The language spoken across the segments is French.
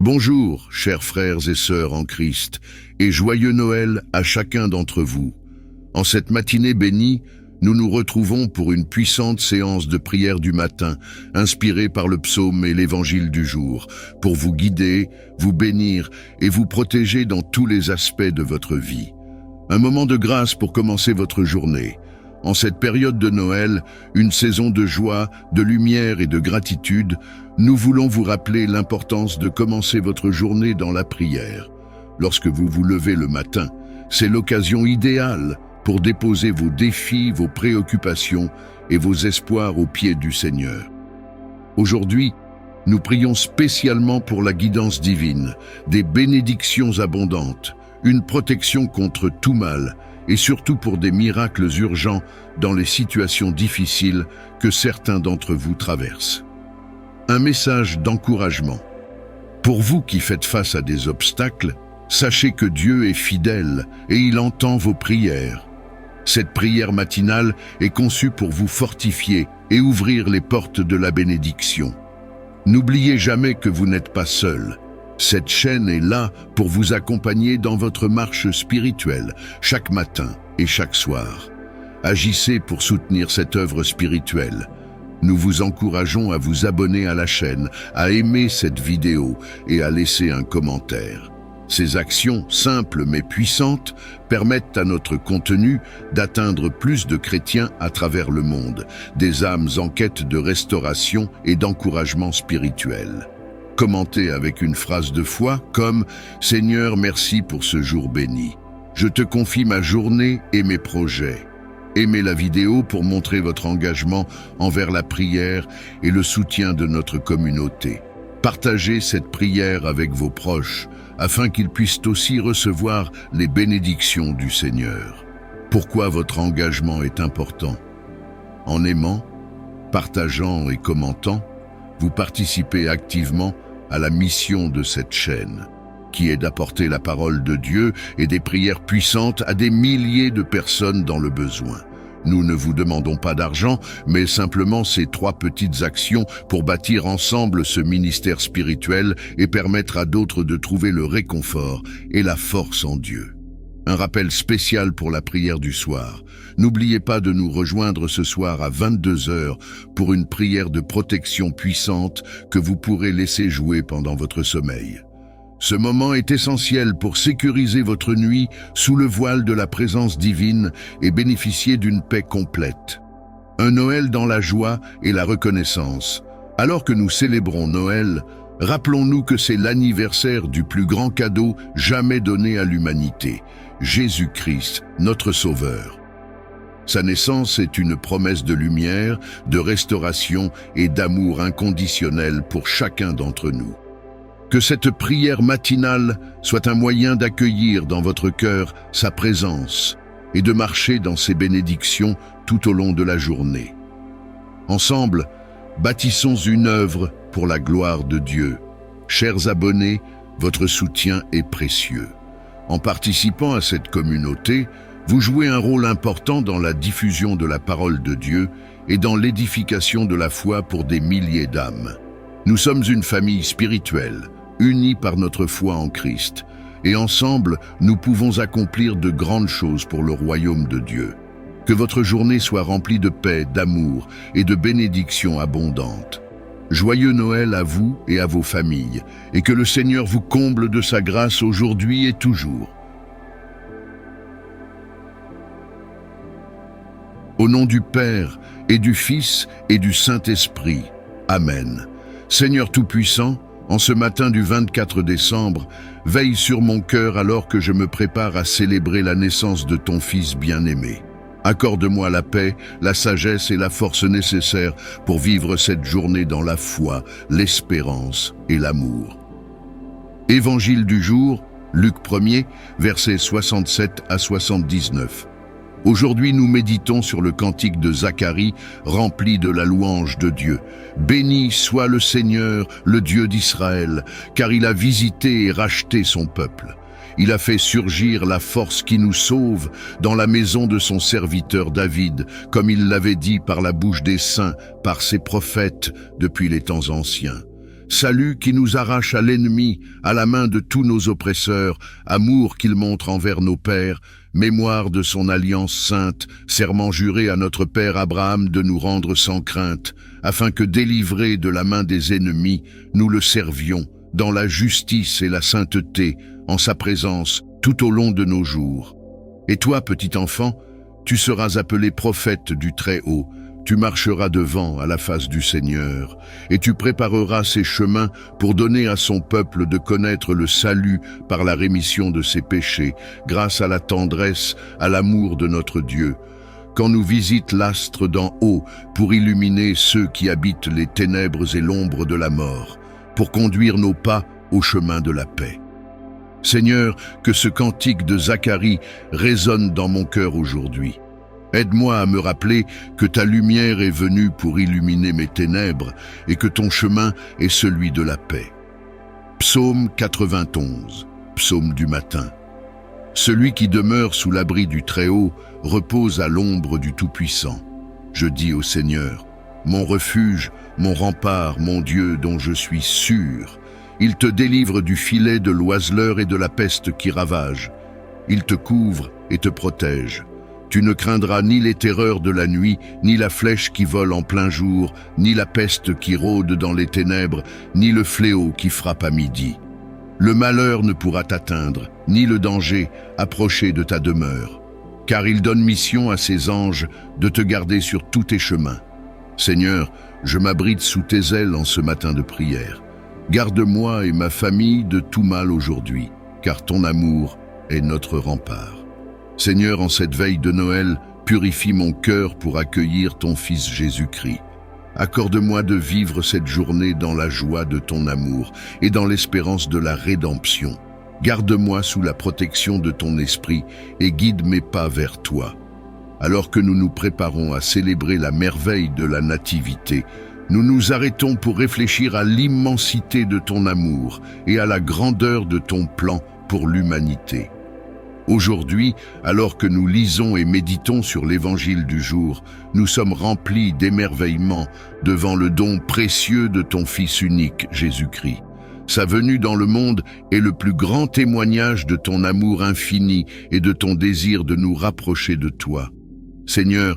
Bonjour, chers frères et sœurs en Christ, et joyeux Noël à chacun d'entre vous. En cette matinée bénie, nous nous retrouvons pour une puissante séance de prière du matin, inspirée par le psaume et l'évangile du jour, pour vous guider, vous bénir et vous protéger dans tous les aspects de votre vie. Un moment de grâce pour commencer votre journée. En cette période de Noël, une saison de joie, de lumière et de gratitude, nous voulons vous rappeler l'importance de commencer votre journée dans la prière. Lorsque vous vous levez le matin, c'est l'occasion idéale pour déposer vos défis, vos préoccupations et vos espoirs aux pieds du Seigneur. Aujourd'hui, nous prions spécialement pour la guidance divine, des bénédictions abondantes, une protection contre tout mal, et surtout pour des miracles urgents dans les situations difficiles que certains d'entre vous traversent. Un message d'encouragement. Pour vous qui faites face à des obstacles, sachez que Dieu est fidèle et il entend vos prières. Cette prière matinale est conçue pour vous fortifier et ouvrir les portes de la bénédiction. N'oubliez jamais que vous n'êtes pas seul. Cette chaîne est là pour vous accompagner dans votre marche spirituelle, chaque matin et chaque soir. Agissez pour soutenir cette œuvre spirituelle. Nous vous encourageons à vous abonner à la chaîne, à aimer cette vidéo et à laisser un commentaire. Ces actions, simples mais puissantes, permettent à notre contenu d'atteindre plus de chrétiens à travers le monde, des âmes en quête de restauration et d'encouragement spirituel. Commentez avec une phrase de foi comme « Seigneur, merci pour ce jour béni. Je te confie ma journée et mes projets. » Aimez la vidéo pour montrer votre engagement envers la prière et le soutien de notre communauté. Partagez cette prière avec vos proches afin qu'ils puissent aussi recevoir les bénédictions du Seigneur. Pourquoi votre engagement est important? En aimant, partageant et commentant, vous participez activement à la mission de cette chaîne, qui est d'apporter la parole de Dieu et des prières puissantes à des milliers de personnes dans le besoin. Nous ne vous demandons pas d'argent, mais simplement ces 3 petites actions pour bâtir ensemble ce ministère spirituel et permettre à d'autres de trouver le réconfort et la force en Dieu. Un rappel spécial pour la prière du soir. N'oubliez pas de nous rejoindre ce soir à 22h pour une prière de protection puissante que vous pourrez laisser jouer pendant votre sommeil. Ce moment est essentiel pour sécuriser votre nuit sous le voile de la présence divine et bénéficier d'une paix complète. Un Noël dans la joie et la reconnaissance. Alors que nous célébrons Noël, rappelons-nous que c'est l'anniversaire du plus grand cadeau jamais donné à l'humanité, Jésus-Christ, notre Sauveur. Sa naissance est une promesse de lumière, de restauration et d'amour inconditionnel pour chacun d'entre nous. Que cette prière matinale soit un moyen d'accueillir dans votre cœur sa présence et de marcher dans ses bénédictions tout au long de la journée. Ensemble, bâtissons une œuvre pour la gloire de Dieu. Chers abonnés, votre soutien est précieux. En participant à cette communauté, vous jouez un rôle important dans la diffusion de la parole de Dieu et dans l'édification de la foi pour des milliers d'âmes. Nous sommes une famille spirituelle, unis par notre foi en Christ, et ensemble, nous pouvons accomplir de grandes choses pour le royaume de Dieu. Que votre journée soit remplie de paix, d'amour et de bénédictions abondantes. Joyeux Noël à vous et à vos familles, et que le Seigneur vous comble de sa grâce aujourd'hui et toujours. Au nom du Père, et du Fils, et du Saint-Esprit. Amen. Seigneur Tout-Puissant, en ce matin du 24 décembre, veille sur mon cœur alors que je me prépare à célébrer la naissance de ton Fils bien-aimé. Accorde-moi la paix, la sagesse et la force nécessaires pour vivre cette journée dans la foi, l'espérance et l'amour. Évangile du jour, Luc 1er, versets 67 à 79. Aujourd'hui, nous méditons sur le cantique de Zacharie, rempli de la louange de Dieu. Béni soit le Seigneur, le Dieu d'Israël, car il a visité et racheté son peuple. Il a fait surgir la force qui nous sauve dans la maison de son serviteur David, comme il l'avait dit par la bouche des saints, par ses prophètes depuis les temps anciens. salut qui nous arrache à l'ennemi, à la main de tous nos oppresseurs, amour qu'il montre envers nos pères, mémoire de son alliance sainte, serment juré à notre père Abraham de nous rendre sans crainte, afin que, délivrés de la main des ennemis, nous le servions, dans la justice et la sainteté, en sa présence, tout au long de nos jours. Et toi, petit enfant, tu seras appelé prophète du Très-Haut, tu marcheras devant à la face du Seigneur, et tu prépareras ses chemins pour donner à son peuple de connaître le salut par la rémission de ses péchés, grâce à la tendresse, à l'amour de notre Dieu. Quand nous visite l'astre d'en haut pour illuminer ceux qui habitent les ténèbres et l'ombre de la mort, pour conduire nos pas au chemin de la paix. Seigneur, que ce cantique de Zacharie résonne dans mon cœur aujourd'hui. Aide-moi à me rappeler que ta lumière est venue pour illuminer mes ténèbres et que ton chemin est celui de la paix. Psaume 91, psaume du matin. Celui qui demeure sous l'abri du Très-Haut repose à l'ombre du Tout-Puissant. Je dis au Seigneur, mon refuge, mon rempart, mon Dieu dont je suis sûr. Il te délivre du filet de l'oiseleur et de la peste qui ravage. Il te couvre et te protège. Tu ne craindras ni les terreurs de la nuit, ni la flèche qui vole en plein jour, ni la peste qui rôde dans les ténèbres, ni le fléau qui frappe à midi. Le malheur ne pourra t'atteindre, ni le danger approcher de ta demeure, car il donne mission à ses anges de te garder sur tous tes chemins. Seigneur, je m'abrite sous tes ailes en ce matin de prière. Garde-moi et ma famille de tout mal aujourd'hui, car ton amour est notre rempart. Seigneur, en cette veille de Noël, purifie mon cœur pour accueillir ton Fils Jésus-Christ. Accorde-moi de vivre cette journée dans la joie de ton amour et dans l'espérance de la rédemption. Garde-moi sous la protection de ton esprit et guide mes pas vers toi. Alors que nous nous préparons à célébrer la merveille de la Nativité, nous nous arrêtons pour réfléchir à l'immensité de ton amour et à la grandeur de ton plan pour l'humanité. Aujourd'hui, alors que nous lisons et méditons sur l'évangile du jour, nous sommes remplis d'émerveillement devant le don précieux de ton Fils unique, Jésus-Christ. Sa venue dans le monde est le plus grand témoignage de ton amour infini et de ton désir de nous rapprocher de toi. Seigneur,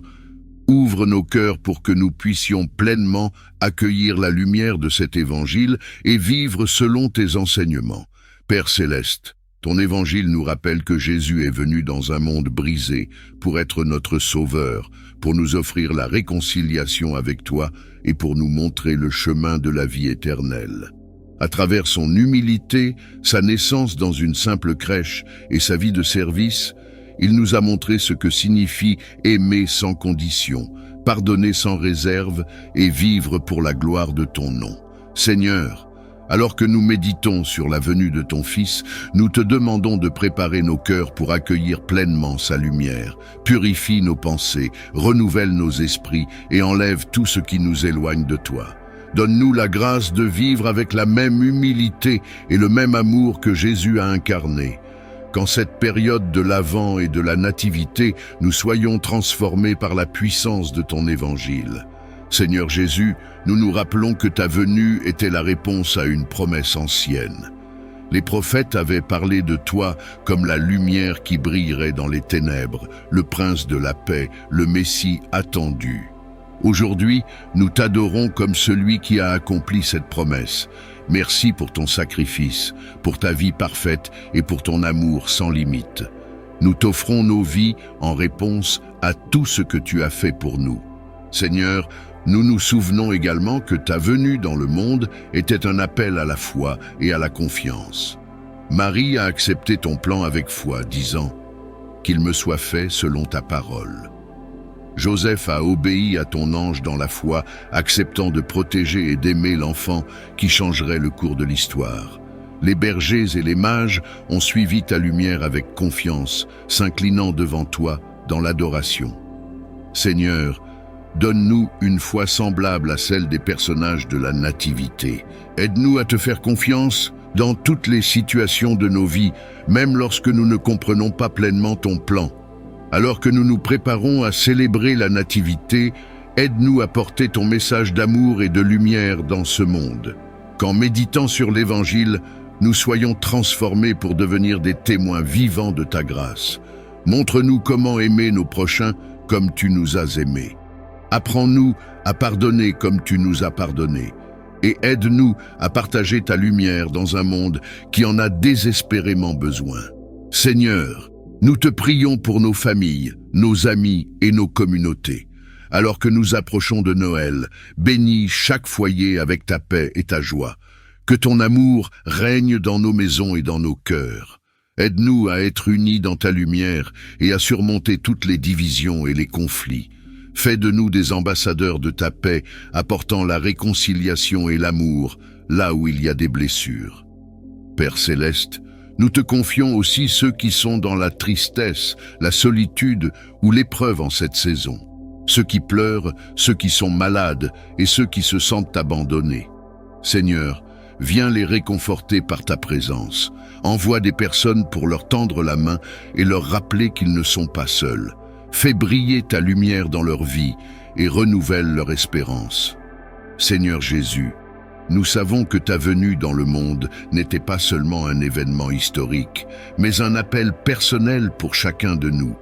ouvre nos cœurs pour que nous puissions pleinement accueillir la lumière de cet évangile et vivre selon tes enseignements. Père céleste, ton évangile nous rappelle que Jésus est venu dans un monde brisé pour être notre sauveur, pour nous offrir la réconciliation avec toi et pour nous montrer le chemin de la vie éternelle. À travers son humilité, sa naissance dans une simple crèche et sa vie de service, il nous a montré ce que signifie aimer sans condition, pardonner sans réserve et vivre pour la gloire de ton nom. Seigneur, alors que nous méditons sur la venue de ton Fils, nous te demandons de préparer nos cœurs pour accueillir pleinement sa lumière. Purifie nos pensées, renouvelle nos esprits et enlève tout ce qui nous éloigne de toi. Donne-nous la grâce de vivre avec la même humilité et le même amour que Jésus a incarné. Qu'en cette période de l'Avent et de la Nativité, nous soyons transformés par la puissance de ton évangile. Seigneur Jésus, nous nous rappelons que ta venue était la réponse à une promesse ancienne. Les prophètes avaient parlé de toi comme la lumière qui brillerait dans les ténèbres, le prince de la paix, le Messie attendu. Aujourd'hui, nous t'adorons comme celui qui a accompli cette promesse. Merci pour ton sacrifice, pour ta vie parfaite et pour ton amour sans limite. Nous t'offrons nos vies en réponse à tout ce que tu as fait pour nous. Seigneur, nous nous souvenons également que ta venue dans le monde était un appel à la foi et à la confiance. Marie a accepté ton plan avec foi, disant « Qu'il me soit fait selon ta parole ». Joseph a obéi à ton ange dans la foi, acceptant de protéger et d'aimer l'enfant qui changerait le cours de l'histoire. Les bergers et les mages ont suivi ta lumière avec confiance, s'inclinant devant toi dans l'adoration. Seigneur, donne-nous une foi semblable à celle des personnages de la Nativité. Aide-nous à te faire confiance dans toutes les situations de nos vies, même lorsque nous ne comprenons pas pleinement ton plan. Alors que nous nous préparons à célébrer la Nativité, aide-nous à porter ton message d'amour et de lumière dans ce monde. qu'en méditant sur l'Évangile, nous soyons transformés pour devenir des témoins vivants de ta grâce. Montre-nous comment aimer nos prochains comme tu nous as aimés. Apprends-nous à pardonner comme tu nous as pardonnés. Et aide-nous à partager ta lumière dans un monde qui en a désespérément besoin. Seigneur, nous te prions pour nos familles, nos amis et nos communautés. Alors que nous approchons de Noël, bénis chaque foyer avec ta paix et ta joie. Que ton amour règne dans nos maisons et dans nos cœurs. Aide-nous à être unis dans ta lumière et à surmonter toutes les divisions et les conflits. Fais de nous des ambassadeurs de ta paix, apportant la réconciliation et l'amour là où il y a des blessures. Père céleste, nous te confions aussi ceux qui sont dans la tristesse, la solitude ou l'épreuve en cette saison. Ceux qui pleurent, ceux qui sont malades et ceux qui se sentent abandonnés. Seigneur, viens les réconforter par ta présence. Envoie des personnes pour leur tendre la main et leur rappeler qu'ils ne sont pas seuls. Fais briller ta lumière dans leur vie et renouvelle leur espérance. Seigneur Jésus, nous savons que ta venue dans le monde n'était pas seulement un événement historique, mais un appel personnel pour chacun de nous.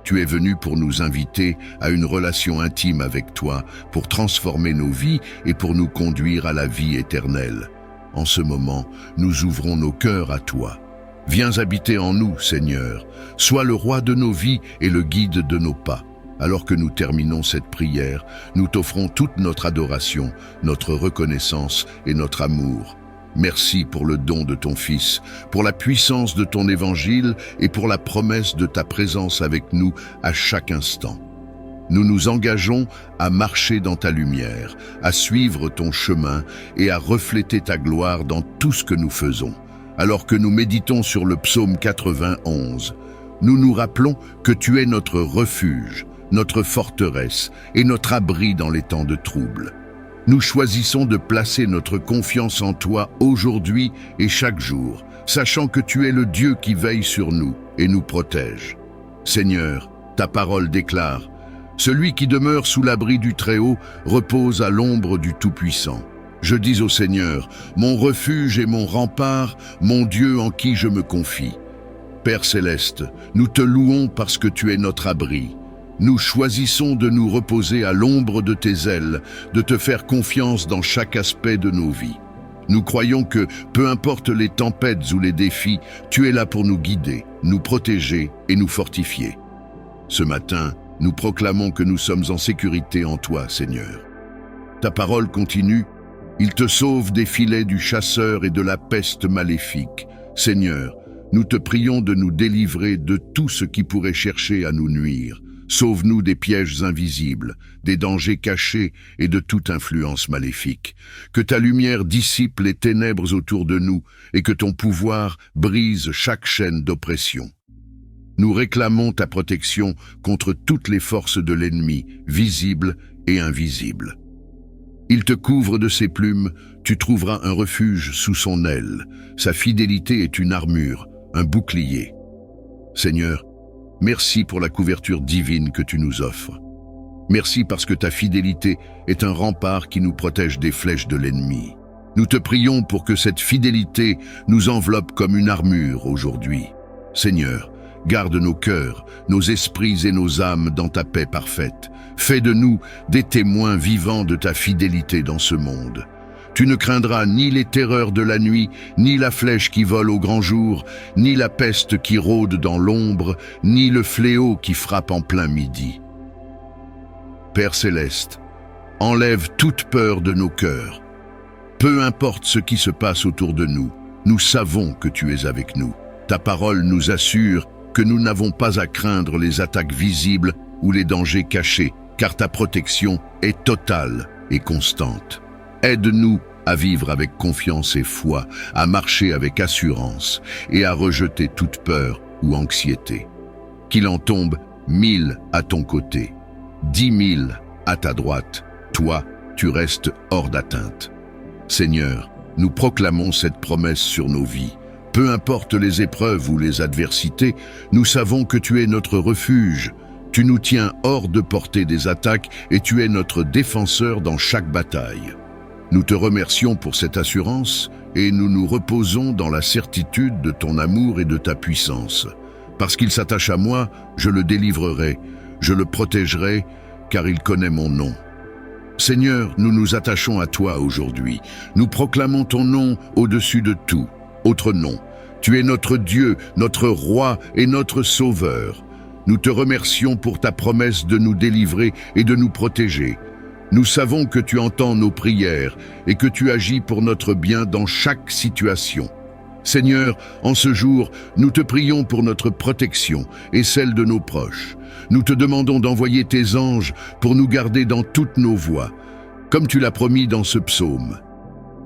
Tu es venu pour nous inviter à une relation intime avec toi, pour transformer nos vies et pour nous conduire à la vie éternelle. En ce moment, nous ouvrons nos cœurs à toi. Viens habiter en nous, Seigneur. Sois le roi de nos vies et le guide de nos pas. Alors que nous terminons cette prière, nous t'offrons toute notre adoration, notre reconnaissance et notre amour. Merci pour le don de ton Fils, pour la puissance de ton évangile et pour la promesse de ta présence avec nous à chaque instant. Nous nous engageons à marcher dans ta lumière, à suivre ton chemin et à refléter ta gloire dans tout ce que nous faisons. Alors que nous méditons sur le psaume 91, nous nous rappelons que tu es notre refuge, notre forteresse et notre abri dans les temps de trouble. Nous choisissons de placer notre confiance en toi aujourd'hui et chaque jour, sachant que tu es le Dieu qui veille sur nous et nous protège. Seigneur, ta parole déclare: « Celui qui demeure sous l'abri du Très-Haut repose à l'ombre du Tout-Puissant. » Je dis au Seigneur, mon refuge et mon rempart, mon Dieu en qui je me confie. Père céleste, nous te louons parce que tu es notre abri. Nous choisissons de nous reposer à l'ombre de tes ailes, de te faire confiance dans chaque aspect de nos vies. Nous croyons que, peu importe les tempêtes ou les défis, tu es là pour nous guider, nous protéger et nous fortifier. Ce matin, nous proclamons que nous sommes en sécurité en toi, Seigneur. Ta parole continue: il te sauve des filets du chasseur et de la peste maléfique. Seigneur, nous te prions de nous délivrer de tout ce qui pourrait chercher à nous nuire. Sauve-nous des pièges invisibles, des dangers cachés et de toute influence maléfique. Que ta lumière dissipe les ténèbres autour de nous et que ton pouvoir brise chaque chaîne d'oppression. Nous réclamons ta protection contre toutes les forces de l'ennemi, visibles et invisibles. Il te couvre de ses plumes, tu trouveras un refuge sous son aile. Sa fidélité est une armure, un bouclier. Seigneur, merci pour la couverture divine que tu nous offres. Merci parce que ta fidélité est un rempart qui nous protège des flèches de l'ennemi. Nous te prions pour que cette fidélité nous enveloppe comme une armure aujourd'hui. Seigneur, garde nos cœurs, nos esprits et nos âmes dans ta paix parfaite. Fais de nous des témoins vivants de ta fidélité dans ce monde. Tu ne craindras ni les terreurs de la nuit, ni la flèche qui vole au grand jour, ni la peste qui rôde dans l'ombre, ni le fléau qui frappe en plein midi. Père céleste, enlève toute peur de nos cœurs. Peu importe ce qui se passe autour de nous, nous savons que tu es avec nous. Ta parole nous assure que nous n'avons pas à craindre les attaques visibles ou les dangers cachés, car ta protection est totale et constante. Aide-nous à vivre avec confiance et foi, à marcher avec assurance et à rejeter toute peur ou anxiété. Qu'il en tombe 1000 à ton côté, 10 000 à ta droite, toi, tu restes hors d'atteinte. Seigneur, nous proclamons cette promesse sur nos vies. Peu importe les épreuves ou les adversités, nous savons que tu es notre refuge. Tu nous tiens hors de portée des attaques et tu es notre défenseur dans chaque bataille. Nous te remercions pour cette assurance et nous nous reposons dans la certitude de ton amour et de ta puissance. Parce qu'il s'attache à moi, je le délivrerai, je le protégerai, car il connaît mon nom. Seigneur, nous nous attachons à toi aujourd'hui. Nous proclamons ton nom au-dessus de tout, autre nom. Tu es notre Dieu, notre Roi et notre Sauveur. Nous te remercions pour ta promesse de nous délivrer et de nous protéger. Nous savons que tu entends nos prières et que tu agis pour notre bien dans chaque situation. Seigneur, en ce jour, nous te prions pour notre protection et celle de nos proches. Nous te demandons d'envoyer tes anges pour nous garder dans toutes nos voies, comme tu l'as promis dans ce psaume.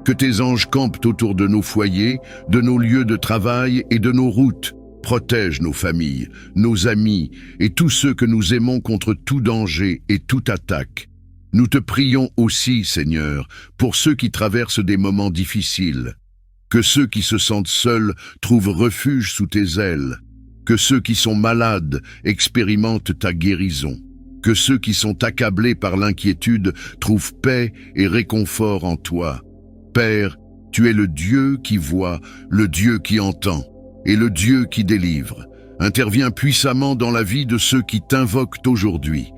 Que tes anges campent autour de nos foyers, de nos lieux de travail et de nos routes. Protège nos familles, nos amis et tous ceux que nous aimons contre tout danger et toute attaque. Nous te prions aussi, Seigneur, pour ceux qui traversent des moments difficiles. Que ceux qui se sentent seuls trouvent refuge sous tes ailes. Que ceux qui sont malades expérimentent ta guérison. Que ceux qui sont accablés par l'inquiétude trouvent paix et réconfort en toi. Père, tu es le Dieu qui voit, le Dieu qui entend, et le Dieu qui délivre. Interviens puissamment dans la vie de ceux qui t'invoquent aujourd'hui.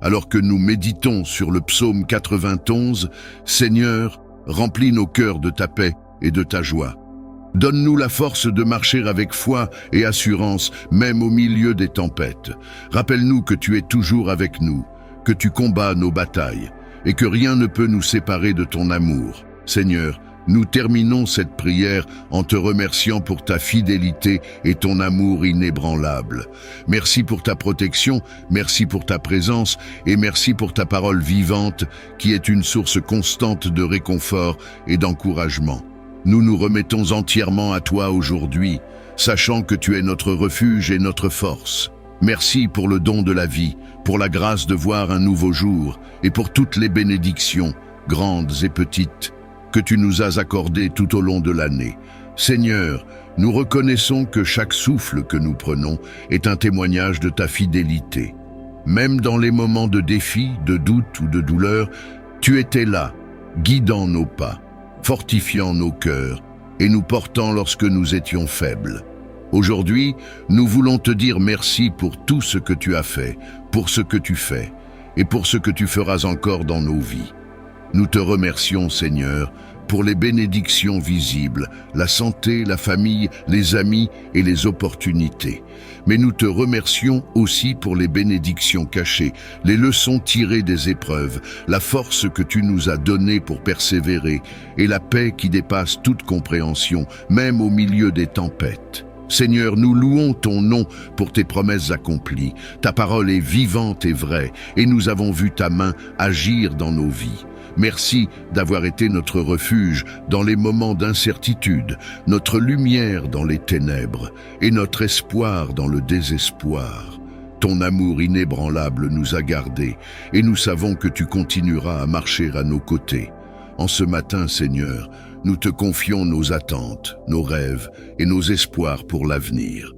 Alors que nous méditons sur le psaume 91, Seigneur, remplis nos cœurs de ta paix et de ta joie. Donne-nous la force de marcher avec foi et assurance, même au milieu des tempêtes. Rappelle-nous que tu es toujours avec nous, que tu combats nos batailles, et que rien ne peut nous séparer de ton amour. Seigneur, nous terminons cette prière en te remerciant pour ta fidélité et ton amour inébranlable. Merci pour ta protection, merci pour ta présence et merci pour ta parole vivante qui est une source constante de réconfort et d'encouragement. Nous nous remettons entièrement à toi aujourd'hui, sachant que tu es notre refuge et notre force. Merci pour le don de la vie, pour la grâce de voir un nouveau jour et pour toutes les bénédictions, grandes et petites, que tu nous as accordées tout au long de l'année. Seigneur, nous reconnaissons que chaque souffle que nous prenons est un témoignage de ta fidélité. Même dans les moments de défi, de doute ou de douleur, tu étais là, guidant nos pas, fortifiant nos cœurs et nous portant lorsque nous étions faibles. Aujourd'hui, nous voulons te dire merci pour tout ce que tu as fait, pour ce que tu fais et pour ce que tu feras encore dans nos vies. Nous te remercions, Seigneur, pour les bénédictions visibles, la santé, la famille, les amis et les opportunités. Mais nous te remercions aussi pour les bénédictions cachées, les leçons tirées des épreuves, la force que tu nous as donnée pour persévérer et la paix qui dépasse toute compréhension, même au milieu des tempêtes. Seigneur, nous louons ton nom pour tes promesses accomplies. Ta parole est vivante et vraie, et nous avons vu ta main agir dans nos vies. Merci d'avoir été notre refuge dans les moments d'incertitude, notre lumière dans les ténèbres et notre espoir dans le désespoir. Ton amour inébranlable nous a gardés et nous savons que tu continueras à marcher à nos côtés. En ce matin, Seigneur, nous te confions nos attentes, nos rêves et nos espoirs pour l'avenir.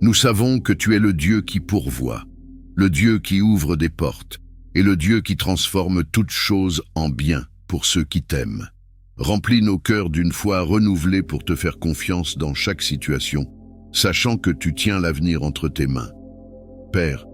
Nous savons que tu es le Dieu qui pourvoit, le Dieu qui ouvre des portes, et le Dieu qui transforme toutes choses en bien pour ceux qui t'aiment. Remplis nos cœurs d'une foi renouvelée pour te faire confiance dans chaque situation, sachant que tu tiens l'avenir entre tes mains. Père,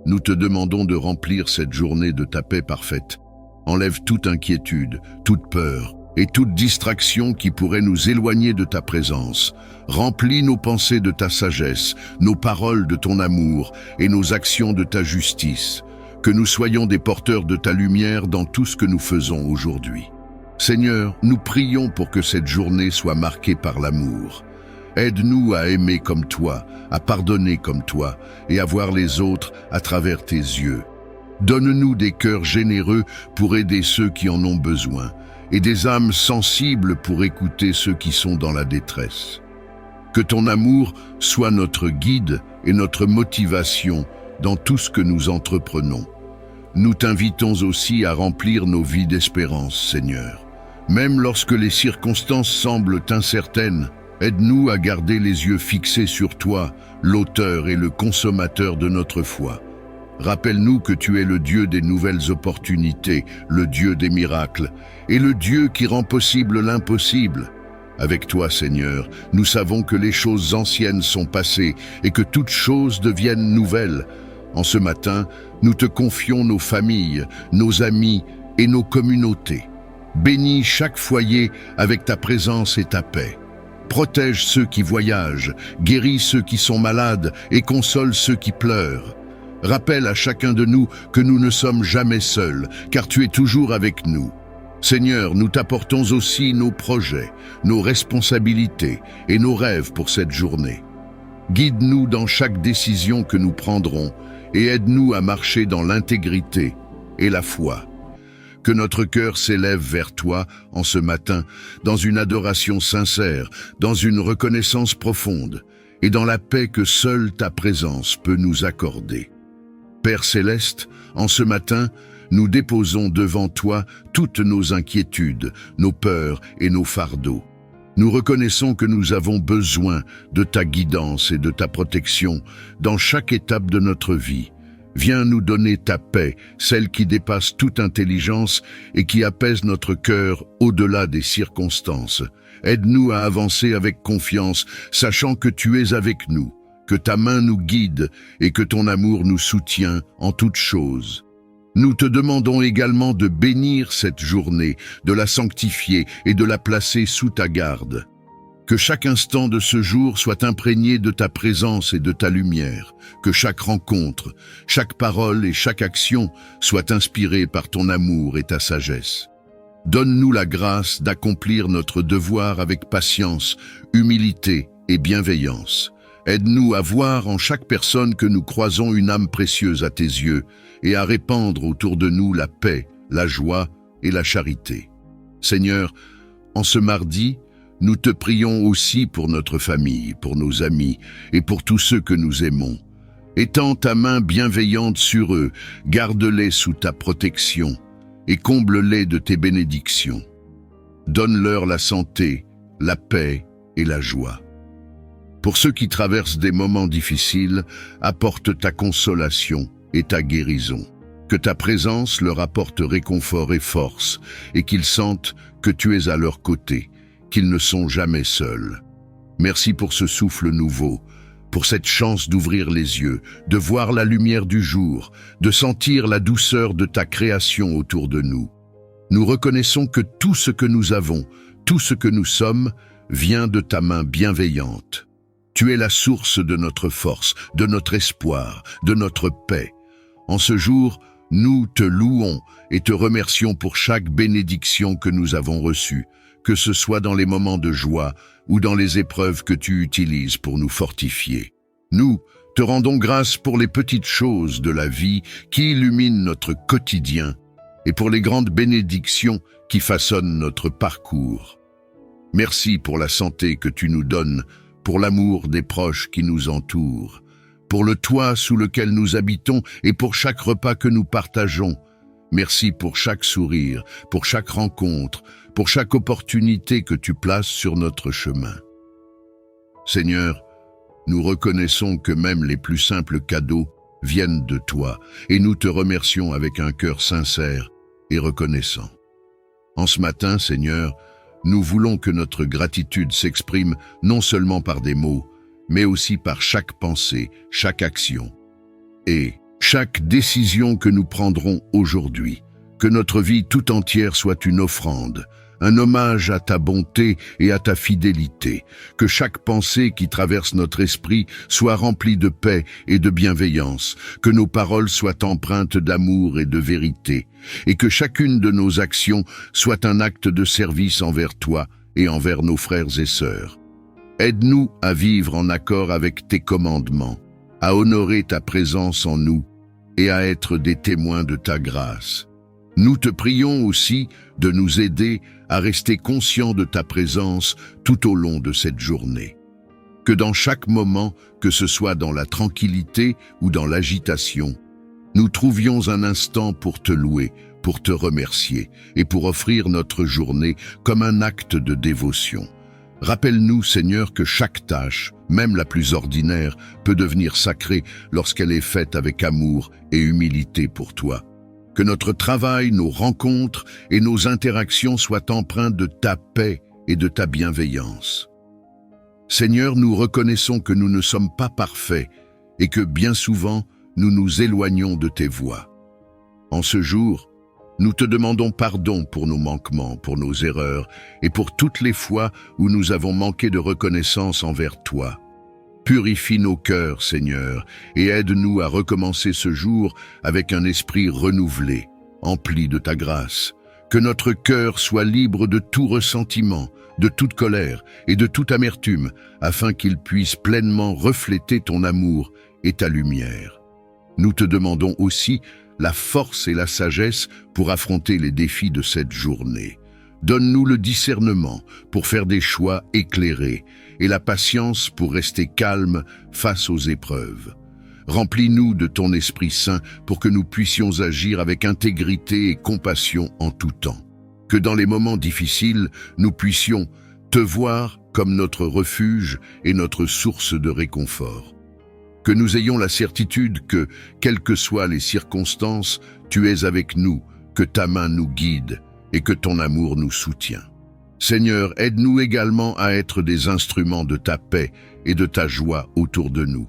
nous te demandons de remplir cette journée de ta paix parfaite. Enlève toute inquiétude, toute peur et toute distraction qui pourrait nous éloigner de ta présence. Remplis nos pensées de ta sagesse, nos paroles de ton amour et nos actions de ta justice. Que nous soyons des porteurs de ta lumière dans tout ce que nous faisons aujourd'hui. Seigneur, nous prions pour que cette journée soit marquée par l'amour. Aide-nous à aimer comme toi, à pardonner comme toi et à voir les autres à travers tes yeux. Donne-nous des cœurs généreux pour aider ceux qui en ont besoin et des âmes sensibles pour écouter ceux qui sont dans la détresse. Que ton amour soit notre guide et notre motivation dans tout ce que nous entreprenons. Nous t'invitons aussi à remplir nos vies d'espérance, Seigneur. Même lorsque les circonstances semblent incertaines, aide-nous à garder les yeux fixés sur toi, l'auteur et le consommateur de notre foi. Rappelle-nous que tu es le Dieu des nouvelles opportunités, le Dieu des miracles, et le Dieu qui rend possible l'impossible. Avec toi, Seigneur, nous savons que les choses anciennes sont passées et que toutes choses deviennent nouvelles. En ce matin, nous te confions nos familles, nos amis et nos communautés. Bénis chaque foyer avec ta présence et ta paix. Protège ceux qui voyagent, guéris ceux qui sont malades et console ceux qui pleurent. Rappelle à chacun de nous que nous ne sommes jamais seuls, car tu es toujours avec nous. Seigneur, nous t'apportons aussi nos projets, nos responsabilités et nos rêves pour cette journée. Guide-nous dans chaque décision que nous prendrons et aide-nous à marcher dans l'intégrité et la foi. Que notre cœur s'élève vers toi en ce matin, dans une adoration sincère, dans une reconnaissance profonde et dans la paix que seule ta présence peut nous accorder. Père céleste, en ce matin, nous déposons devant toi toutes nos inquiétudes, nos peurs et nos fardeaux. Nous reconnaissons que nous avons besoin de ta guidance et de ta protection dans chaque étape de notre vie. Viens nous donner ta paix, celle qui dépasse toute intelligence et qui apaise notre cœur au-delà des circonstances. Aide-nous à avancer avec confiance, sachant que tu es avec nous, que ta main nous guide et que ton amour nous soutient en toutes choses. Nous te demandons également de bénir cette journée, de la sanctifier et de la placer sous ta garde. Que chaque instant de ce jour soit imprégné de ta présence et de ta lumière, que chaque rencontre, chaque parole et chaque action soient inspirées par ton amour et ta sagesse. Donne-nous la grâce d'accomplir notre devoir avec patience, humilité et bienveillance. Aide-nous à voir en chaque personne que nous croisons une âme précieuse à tes yeux et à répandre autour de nous la paix, la joie et la charité. Seigneur, en ce mardi, nous te prions aussi pour notre famille, pour nos amis et pour tous ceux que nous aimons. Étends ta main bienveillante sur eux, garde-les sous ta protection et comble-les de tes bénédictions. Donne-leur la santé, la paix et la joie. Pour ceux qui traversent des moments difficiles, apporte ta consolation et ta guérison. Que ta présence leur apporte réconfort et force, et qu'ils sentent que tu es à leur côté, qu'ils ne sont jamais seuls. Merci pour ce souffle nouveau, pour cette chance d'ouvrir les yeux, de voir la lumière du jour, de sentir la douceur de ta création autour de nous. Nous reconnaissons que tout ce que nous avons, tout ce que nous sommes, vient de ta main bienveillante. Tu es la source de notre force, de notre espoir, de notre paix. En ce jour, nous te louons et te remercions pour chaque bénédiction que nous avons reçue, que ce soit dans les moments de joie ou dans les épreuves que tu utilises pour nous fortifier. Nous te rendons grâce pour les petites choses de la vie qui illuminent notre quotidien et pour les grandes bénédictions qui façonnent notre parcours. Merci pour la santé que tu nous donnes, pour l'amour des proches qui nous entourent, pour le toit sous lequel nous habitons et pour chaque repas que nous partageons. Merci pour chaque sourire, pour chaque rencontre, pour chaque opportunité que tu places sur notre chemin. Seigneur, nous reconnaissons que même les plus simples cadeaux viennent de toi et nous te remercions avec un cœur sincère et reconnaissant. En ce matin, Seigneur, nous voulons que notre gratitude s'exprime non seulement par des mots, mais aussi par chaque pensée, chaque action et chaque décision que nous prendrons aujourd'hui. Que notre vie tout entière soit une offrande, un hommage à ta bonté et à ta fidélité. Que chaque pensée qui traverse notre esprit soit remplie de paix et de bienveillance. Que nos paroles soient empreintes d'amour et de vérité. Et que chacune de nos actions soit un acte de service envers toi et envers nos frères et sœurs. Aide-nous à vivre en accord avec tes commandements, à honorer ta présence en nous et à être des témoins de ta grâce. Nous te prions aussi de nous aider à rester conscients de ta présence tout au long de cette journée. Que dans chaque moment, que ce soit dans la tranquillité ou dans l'agitation, nous trouvions un instant pour te louer, pour te remercier et pour offrir notre journée comme un acte de dévotion. Rappelle-nous, Seigneur, que chaque tâche, même la plus ordinaire, peut devenir sacrée lorsqu'elle est faite avec amour et humilité pour toi. Que notre travail, nos rencontres et nos interactions soient empreintes de ta paix et de ta bienveillance. Seigneur, nous reconnaissons que nous ne sommes pas parfaits et que bien souvent, nous nous éloignons de tes voies. En ce jour, nous te demandons pardon pour nos manquements, pour nos erreurs et pour toutes les fois où nous avons manqué de reconnaissance envers toi. Purifie nos cœurs, Seigneur, et aide-nous à recommencer ce jour avec un esprit renouvelé, empli de ta grâce. Que notre cœur soit libre de tout ressentiment, de toute colère et de toute amertume, afin qu'il puisse pleinement refléter ton amour et ta lumière. Nous te demandons aussi la force et la sagesse pour affronter les défis de cette journée. Donne-nous le discernement pour faire des choix éclairés et la patience pour rester calme face aux épreuves. Remplis-nous de ton Esprit Saint pour que nous puissions agir avec intégrité et compassion en tout temps. Que dans les moments difficiles, nous puissions te voir comme notre refuge et notre source de réconfort. Que nous ayons la certitude que, quelles que soient les circonstances, tu es avec nous, que ta main nous guide et que ton amour nous soutient. Seigneur, aide-nous également à être des instruments de ta paix et de ta joie autour de nous.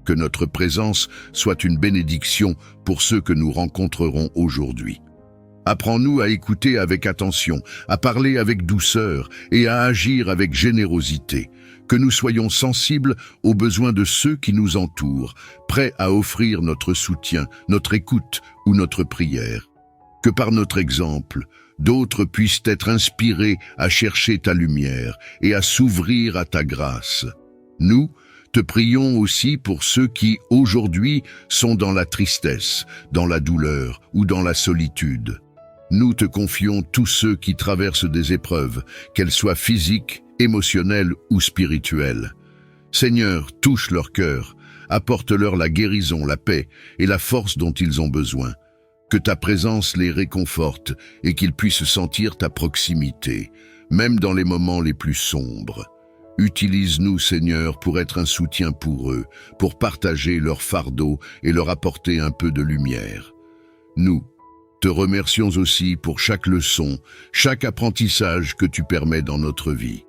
Que notre présence soit une bénédiction pour ceux que nous rencontrerons aujourd'hui. Apprends-nous à écouter avec attention, à parler avec douceur et à agir avec générosité. Que nous soyons sensibles aux besoins de ceux qui nous entourent, prêts à offrir notre soutien, notre écoute ou notre prière. Que par notre exemple, d'autres puissent être inspirés à chercher ta lumière et à s'ouvrir à ta grâce. Nous, te prions aussi pour ceux qui, aujourd'hui, sont dans la tristesse, dans la douleur ou dans la solitude. Nous te confions tous ceux qui traversent des épreuves, qu'elles soient physiques, émotionnelles ou spirituelles. Seigneur, touche leur cœur, apporte-leur la guérison, la paix et la force dont ils ont besoin. Que ta présence les réconforte et qu'ils puissent sentir ta proximité, même dans les moments les plus sombres. Utilise-nous, Seigneur, pour être un soutien pour eux, pour partager leur fardeau et leur apporter un peu de lumière. Nous te remercions aussi pour chaque leçon, chaque apprentissage que tu permets dans notre vie.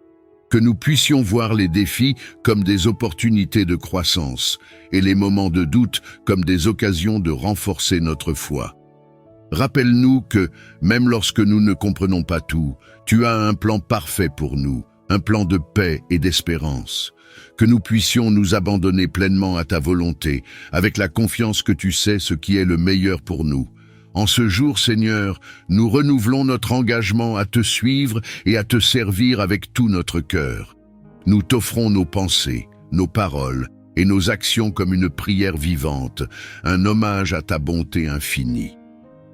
Que nous puissions voir les défis comme des opportunités de croissance et les moments de doute comme des occasions de renforcer notre foi. Rappelle-nous que, même lorsque nous ne comprenons pas tout, tu as un plan parfait pour nous, un plan de paix et d'espérance. Que nous puissions nous abandonner pleinement à ta volonté, avec la confiance que tu sais ce qui est le meilleur pour nous. En ce jour, Seigneur, nous renouvelons notre engagement à te suivre et à te servir avec tout notre cœur. Nous t'offrons nos pensées, nos paroles et nos actions comme une prière vivante, un hommage à ta bonté infinie.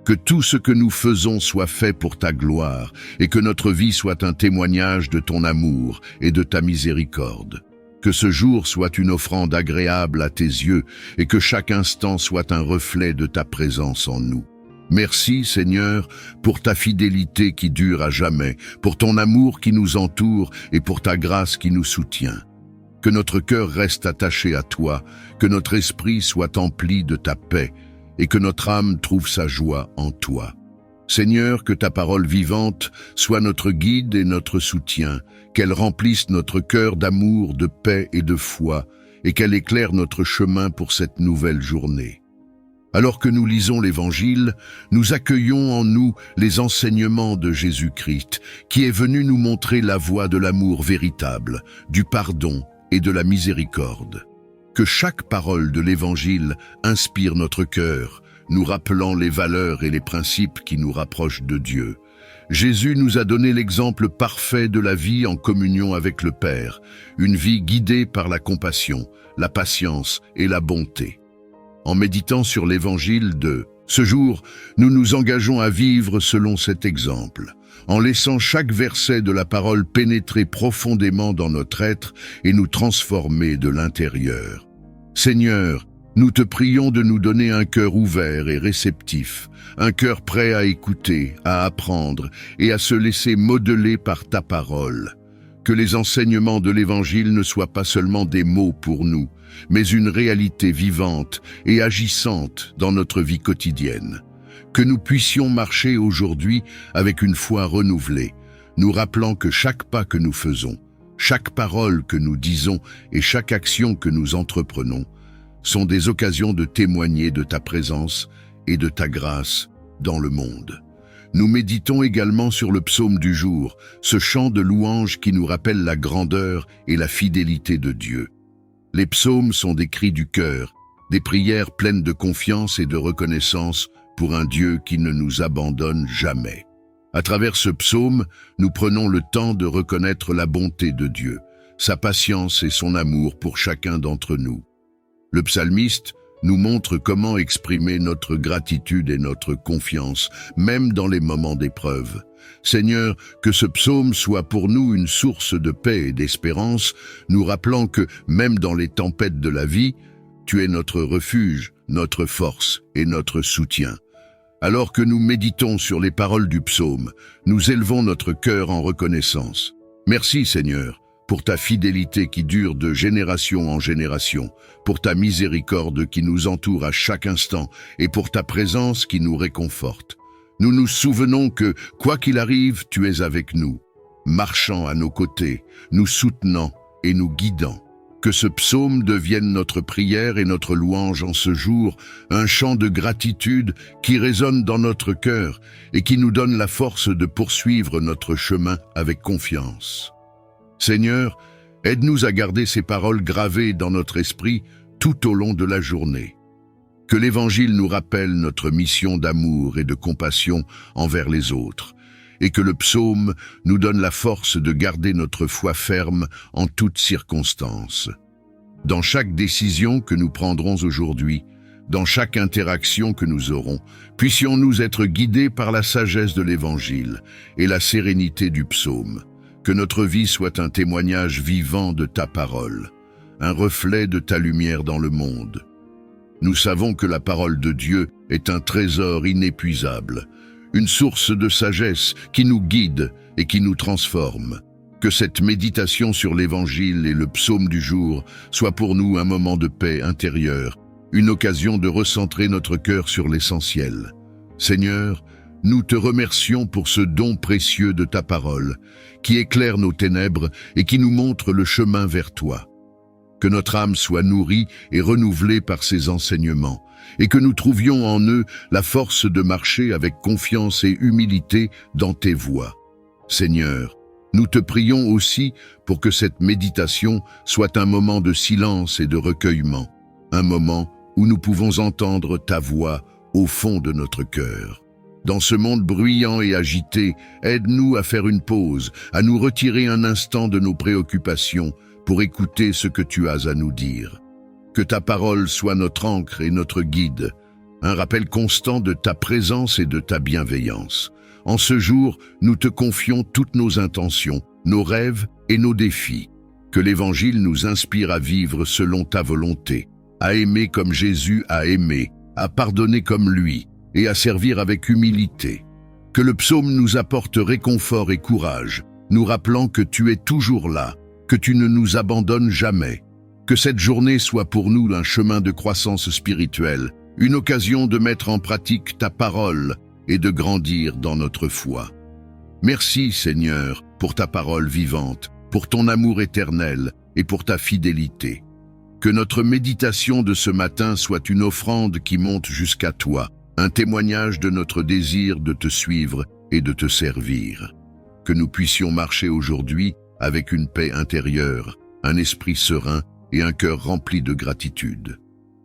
Que tout ce que nous faisons soit fait pour ta gloire et que notre vie soit un témoignage de ton amour et de ta miséricorde. Que ce jour soit une offrande agréable à tes yeux et que chaque instant soit un reflet de ta présence en nous. Merci, Seigneur, pour ta fidélité qui dure à jamais, pour ton amour qui nous entoure et pour ta grâce qui nous soutient. Que notre cœur reste attaché à toi, que notre esprit soit empli de ta paix et que notre âme trouve sa joie en toi. Seigneur, que ta parole vivante soit notre guide et notre soutien, qu'elle remplisse notre cœur d'amour, de paix et de foi, et qu'elle éclaire notre chemin pour cette nouvelle journée. Alors que nous lisons l'Évangile, nous accueillons en nous les enseignements de Jésus-Christ, qui est venu nous montrer la voie de l'amour véritable, du pardon et de la miséricorde. Que chaque parole de l'Évangile inspire notre cœur, nous rappelant les valeurs et les principes qui nous rapprochent de Dieu. Jésus nous a donné l'exemple parfait de la vie en communion avec le Père, une vie guidée par la compassion, la patience et la bonté. En méditant sur l'Évangile de ce jour, nous nous engageons à vivre selon cet exemple, en laissant chaque verset de la parole pénétrer profondément dans notre être et nous transformer de l'intérieur. Seigneur, nous te prions de nous donner un cœur ouvert et réceptif, un cœur prêt à écouter, à apprendre et à se laisser modeler par ta parole. que les enseignements de l'Évangile ne soient pas seulement des mots pour nous, mais une réalité vivante et agissante dans notre vie quotidienne. Que nous puissions marcher aujourd'hui avec une foi renouvelée, nous rappelant que chaque pas que nous faisons, chaque parole que nous disons et chaque action que nous entreprenons sont des occasions de témoigner de ta présence et de ta grâce dans le monde. Nous méditons également sur le psaume du jour, ce chant de louange qui nous rappelle la grandeur et la fidélité de Dieu. Les psaumes sont des cris du cœur, des prières pleines de confiance et de reconnaissance pour un Dieu qui ne nous abandonne jamais. À travers ce psaume, nous prenons le temps de reconnaître la bonté de Dieu, sa patience et son amour pour chacun d'entre nous. Le psalmiste nous montre comment exprimer notre gratitude et notre confiance, même dans les moments d'épreuve. Seigneur, que ce psaume soit pour nous une source de paix et d'espérance, nous rappelant que, même dans les tempêtes de la vie, tu es notre refuge, notre force et notre soutien. Alors que nous méditons sur les paroles du psaume, nous élevons notre cœur en reconnaissance. Merci Seigneur, pour ta fidélité qui dure de génération en génération, pour ta miséricorde qui nous entoure à chaque instant et pour ta présence qui nous réconforte. Nous nous souvenons que, quoi qu'il arrive, tu es avec nous, marchant à nos côtés, nous soutenant et nous guidant. Que ce psaume devienne notre prière et notre louange en ce jour, un chant de gratitude qui résonne dans notre cœur et qui nous donne la force de poursuivre notre chemin avec confiance. Seigneur, aide-nous à garder ces paroles gravées dans notre esprit tout au long de la journée. Que l'Évangile nous rappelle notre mission d'amour et de compassion envers les autres, et que le psaume nous donne la force de garder notre foi ferme en toutes circonstances. Dans chaque décision que nous prendrons aujourd'hui, dans chaque interaction que nous aurons, puissions-nous être guidés par la sagesse de l'Évangile et la sérénité du psaume. Que notre vie soit un témoignage vivant de ta parole, un reflet de ta lumière dans le monde. Nous savons que la parole de Dieu est un trésor inépuisable, une source de sagesse qui nous guide et qui nous transforme. Que cette méditation sur l'Évangile et le psaume du jour soit pour nous un moment de paix intérieure, une occasion de recentrer notre cœur sur l'essentiel. Seigneur, nous te remercions pour ce don précieux de ta parole, qui éclaire nos ténèbres et qui nous montre le chemin vers toi. Que notre âme soit nourrie et renouvelée par ces enseignements, et que nous trouvions en eux la force de marcher avec confiance et humilité dans tes voies. Seigneur, nous te prions aussi pour que cette méditation soit un moment de silence et de recueillement, un moment où nous pouvons entendre ta voix au fond de notre cœur. Dans ce monde bruyant et agité, aide-nous à faire une pause, à nous retirer un instant de nos préoccupations pour écouter ce que tu as à nous dire. Que ta parole soit notre ancre et notre guide, un rappel constant de ta présence et de ta bienveillance. En ce jour, nous te confions toutes nos intentions, nos rêves et nos défis. Que l'Évangile nous inspire à vivre selon ta volonté, à aimer comme Jésus a aimé, à pardonner comme lui et à servir avec humilité. Que le psaume nous apporte réconfort et courage, nous rappelant que tu es toujours là, que tu ne nous abandonnes jamais. Que cette journée soit pour nous un chemin de croissance spirituelle, une occasion de mettre en pratique ta parole et de grandir dans notre foi. Merci Seigneur pour ta parole vivante, pour ton amour éternel et pour ta fidélité. Que notre méditation de ce matin soit une offrande qui monte jusqu'à toi, un témoignage de notre désir de te suivre et de te servir. Que nous puissions marcher aujourd'hui avec une paix intérieure, un esprit serein et un cœur rempli de gratitude.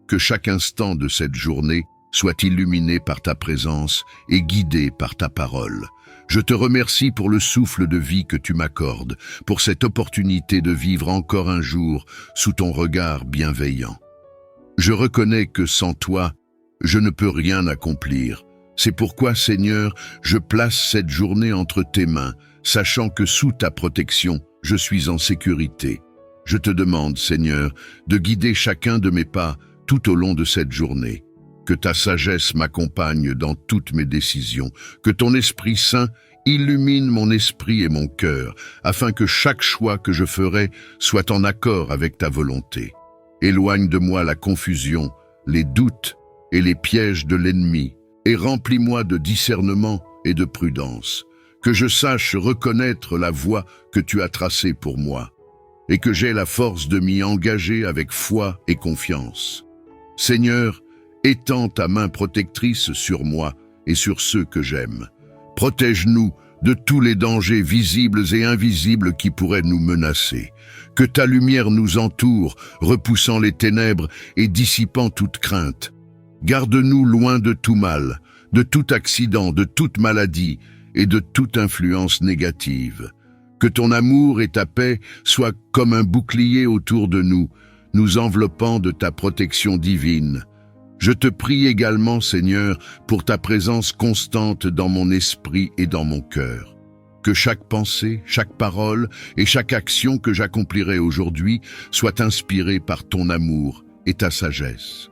Que chaque instant de cette journée soit illuminé par ta présence et guidé par ta parole. Je te remercie pour le souffle de vie que tu m'accordes, pour cette opportunité de vivre encore un jour sous ton regard bienveillant. Je reconnais que sans toi, je ne peux rien accomplir. C'est pourquoi, Seigneur, je place cette journée entre tes mains, sachant que sous ta protection, je suis en sécurité. Je te demande, Seigneur, de guider chacun de mes pas tout au long de cette journée. Que ta sagesse m'accompagne dans toutes mes décisions, que ton Esprit Saint Illumine mon esprit et mon cœur, afin que chaque choix que je ferai soit en accord avec ta volonté. Éloigne de moi la confusion, les doutes et les pièges de l'ennemi, et remplis-moi de discernement et de prudence, que je sache reconnaître la voie que tu as tracée pour moi, et que j'aie la force de m'y engager avec foi et confiance. Seigneur, étends ta main protectrice sur moi et sur ceux que j'aime. Protège-nous de tous les dangers visibles et invisibles qui pourraient nous menacer. Que ta lumière nous entoure, repoussant les ténèbres et dissipant toute crainte. Garde-nous loin de tout mal, de tout accident, de toute maladie et de toute influence négative. Que ton amour et ta paix soient comme un bouclier autour de nous, nous enveloppant de ta protection divine. Je te prie également, Seigneur, pour ta présence constante dans mon esprit et dans mon cœur. Que chaque pensée, chaque parole et chaque action que j'accomplirai aujourd'hui soit inspirée par ton amour et ta sagesse.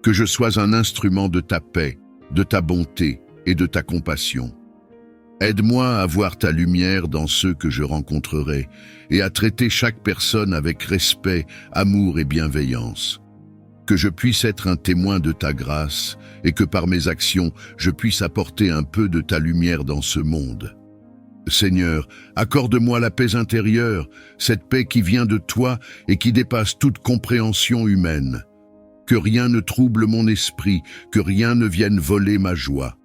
Que je sois un instrument de ta paix, de ta bonté et de ta compassion. Aide-moi à voir ta lumière dans ceux que je rencontrerai et à traiter chaque personne avec respect, amour et bienveillance. Que je puisse être un témoin de ta grâce et que par mes actions, je puisse apporter un peu de ta lumière dans ce monde. Seigneur, accorde-moi la paix intérieure, cette paix qui vient de toi et qui dépasse toute compréhension humaine. Que rien ne trouble mon esprit, que rien ne vienne voler ma joie.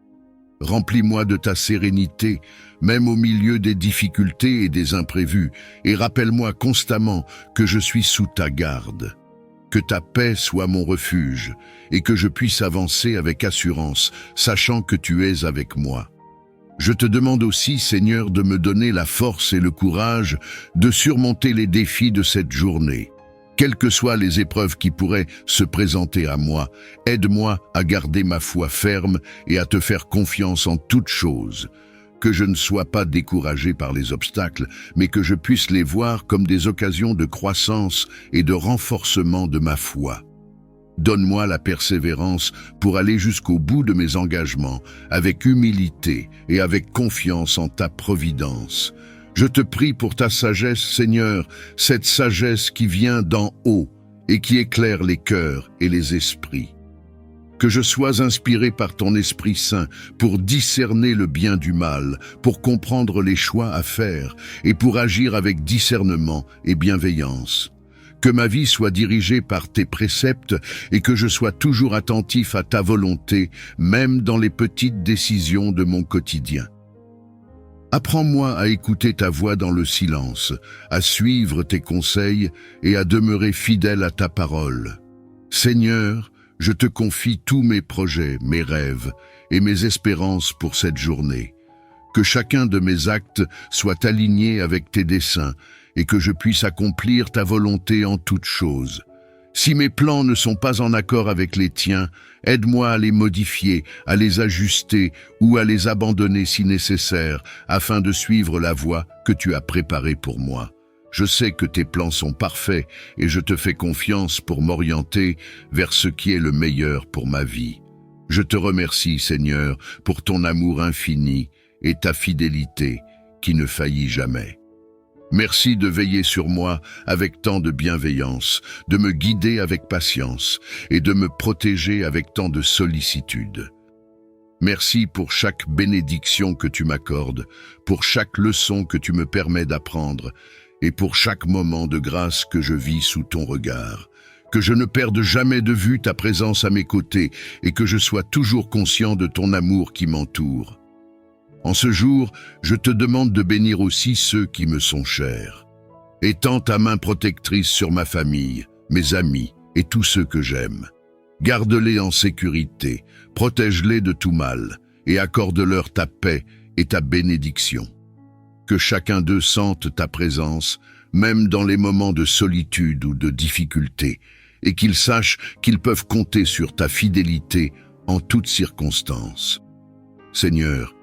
Remplis-moi de ta sérénité, même au milieu des difficultés et des imprévus, et rappelle-moi constamment que je suis sous ta garde. Que ta paix soit mon refuge, et que je puisse avancer avec assurance, sachant que tu es avec moi. Je te demande aussi, Seigneur, de me donner la force et le courage de surmonter les défis de cette journée. Quelles que soient les épreuves qui pourraient se présenter à moi, aide-moi à garder ma foi ferme et à te faire confiance en toutes choses. Que je ne sois pas découragé par les obstacles, mais que je puisse les voir comme des occasions de croissance et de renforcement de ma foi. Donne-moi la persévérance pour aller jusqu'au bout de mes engagements, avec humilité et avec confiance en ta providence. Je te prie pour ta sagesse, Seigneur, cette sagesse qui vient d'en haut et qui éclaire les cœurs et les esprits. Que je sois inspiré par ton Esprit Saint pour discerner le bien du mal, pour comprendre les choix à faire et pour agir avec discernement et bienveillance. Que ma vie soit dirigée par tes préceptes et que je sois toujours attentif à ta volonté, même dans les petites décisions de mon quotidien. Apprends-moi à écouter ta voix dans le silence, à suivre tes conseils et à demeurer fidèle à ta parole. Seigneur, je te confie tous mes projets, mes rêves et mes espérances pour cette journée. Que chacun de mes actes soit aligné avec tes desseins et que je puisse accomplir ta volonté en toutes choses. Si mes plans ne sont pas en accord avec les tiens, aide-moi à les modifier, à les ajuster ou à les abandonner si nécessaire, afin de suivre la voie que tu as préparée pour moi. Je sais que tes plans sont parfaits et je te fais confiance pour m'orienter vers ce qui est le meilleur pour ma vie. Je te remercie, Seigneur, pour ton amour infini et ta fidélité qui ne faillit jamais. Merci de veiller sur moi avec tant de bienveillance, de me guider avec patience et de me protéger avec tant de sollicitude. Merci pour chaque bénédiction que tu m'accordes, pour chaque leçon que tu me permets d'apprendre et pour chaque moment de grâce que je vis sous ton regard. Que je ne perde jamais de vue ta présence à mes côtés et que je sois toujours conscient de ton amour qui m'entoure. En ce jour, je te demande de bénir aussi ceux qui me sont chers. Étends ta main protectrice sur ma famille, mes amis et tous ceux que j'aime. Garde-les en sécurité, protège-les de tout mal et accorde-leur ta paix et ta bénédiction. Que chacun d'eux sente ta présence, même dans les moments de solitude ou de difficulté, et qu'ils sachent qu'ils peuvent compter sur ta fidélité en toutes circonstances. Seigneur,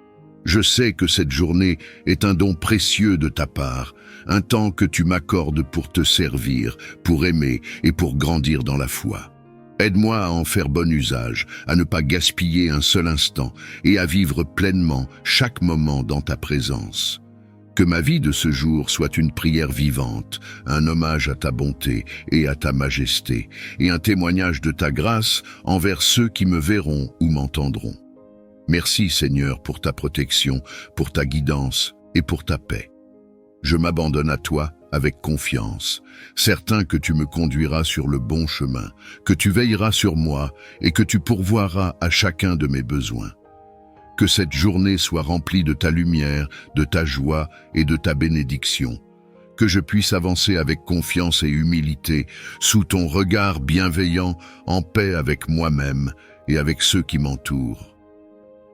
je sais que cette journée est un don précieux de ta part, un temps que tu m'accordes pour te servir, pour aimer et pour grandir dans la foi. Aide-moi à en faire bon usage, à ne pas gaspiller un seul instant et à vivre pleinement chaque moment dans ta présence. Que ma vie de ce jour soit une prière vivante, un hommage à ta bonté et à ta majesté, et un témoignage de ta grâce envers ceux qui me verront ou m'entendront. Merci Seigneur pour ta protection, pour ta guidance et pour ta paix. Je m'abandonne à toi avec confiance, certain que tu me conduiras sur le bon chemin, que tu veilleras sur moi et que tu pourvoiras à chacun de mes besoins. Que cette journée soit remplie de ta lumière, de ta joie et de ta bénédiction. Que je puisse avancer avec confiance et humilité, sous ton regard bienveillant, en paix avec moi-même et avec ceux qui m'entourent.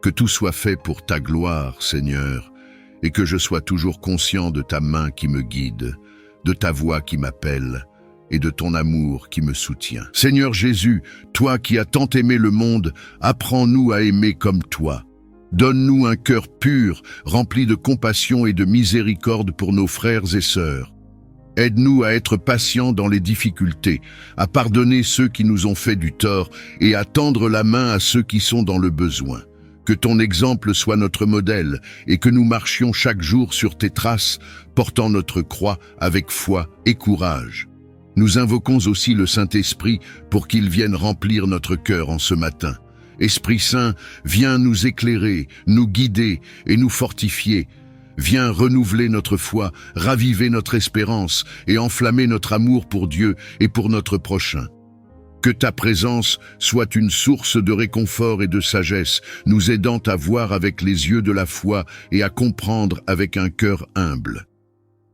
Que tout soit fait pour ta gloire, Seigneur, et que je sois toujours conscient de ta main qui me guide, de ta voix qui m'appelle et de ton amour qui me soutient. Seigneur Jésus, toi qui as tant aimé le monde, apprends-nous à aimer comme toi. Donne-nous un cœur pur, rempli de compassion et de miséricorde pour nos frères et sœurs. Aide-nous à être patients dans les difficultés, à pardonner ceux qui nous ont fait du tort et à tendre la main à ceux qui sont dans le besoin. Que ton exemple soit notre modèle et que nous marchions chaque jour sur tes traces, portant notre croix avec foi et courage. Nous invoquons aussi le Saint-Esprit pour qu'il vienne remplir notre cœur en ce matin. Esprit Saint, viens nous éclairer, nous guider et nous fortifier. Viens renouveler notre foi, raviver notre espérance et enflammer notre amour pour Dieu et pour notre prochain. Que ta présence soit une source de réconfort et de sagesse, nous aidant à voir avec les yeux de la foi et à comprendre avec un cœur humble.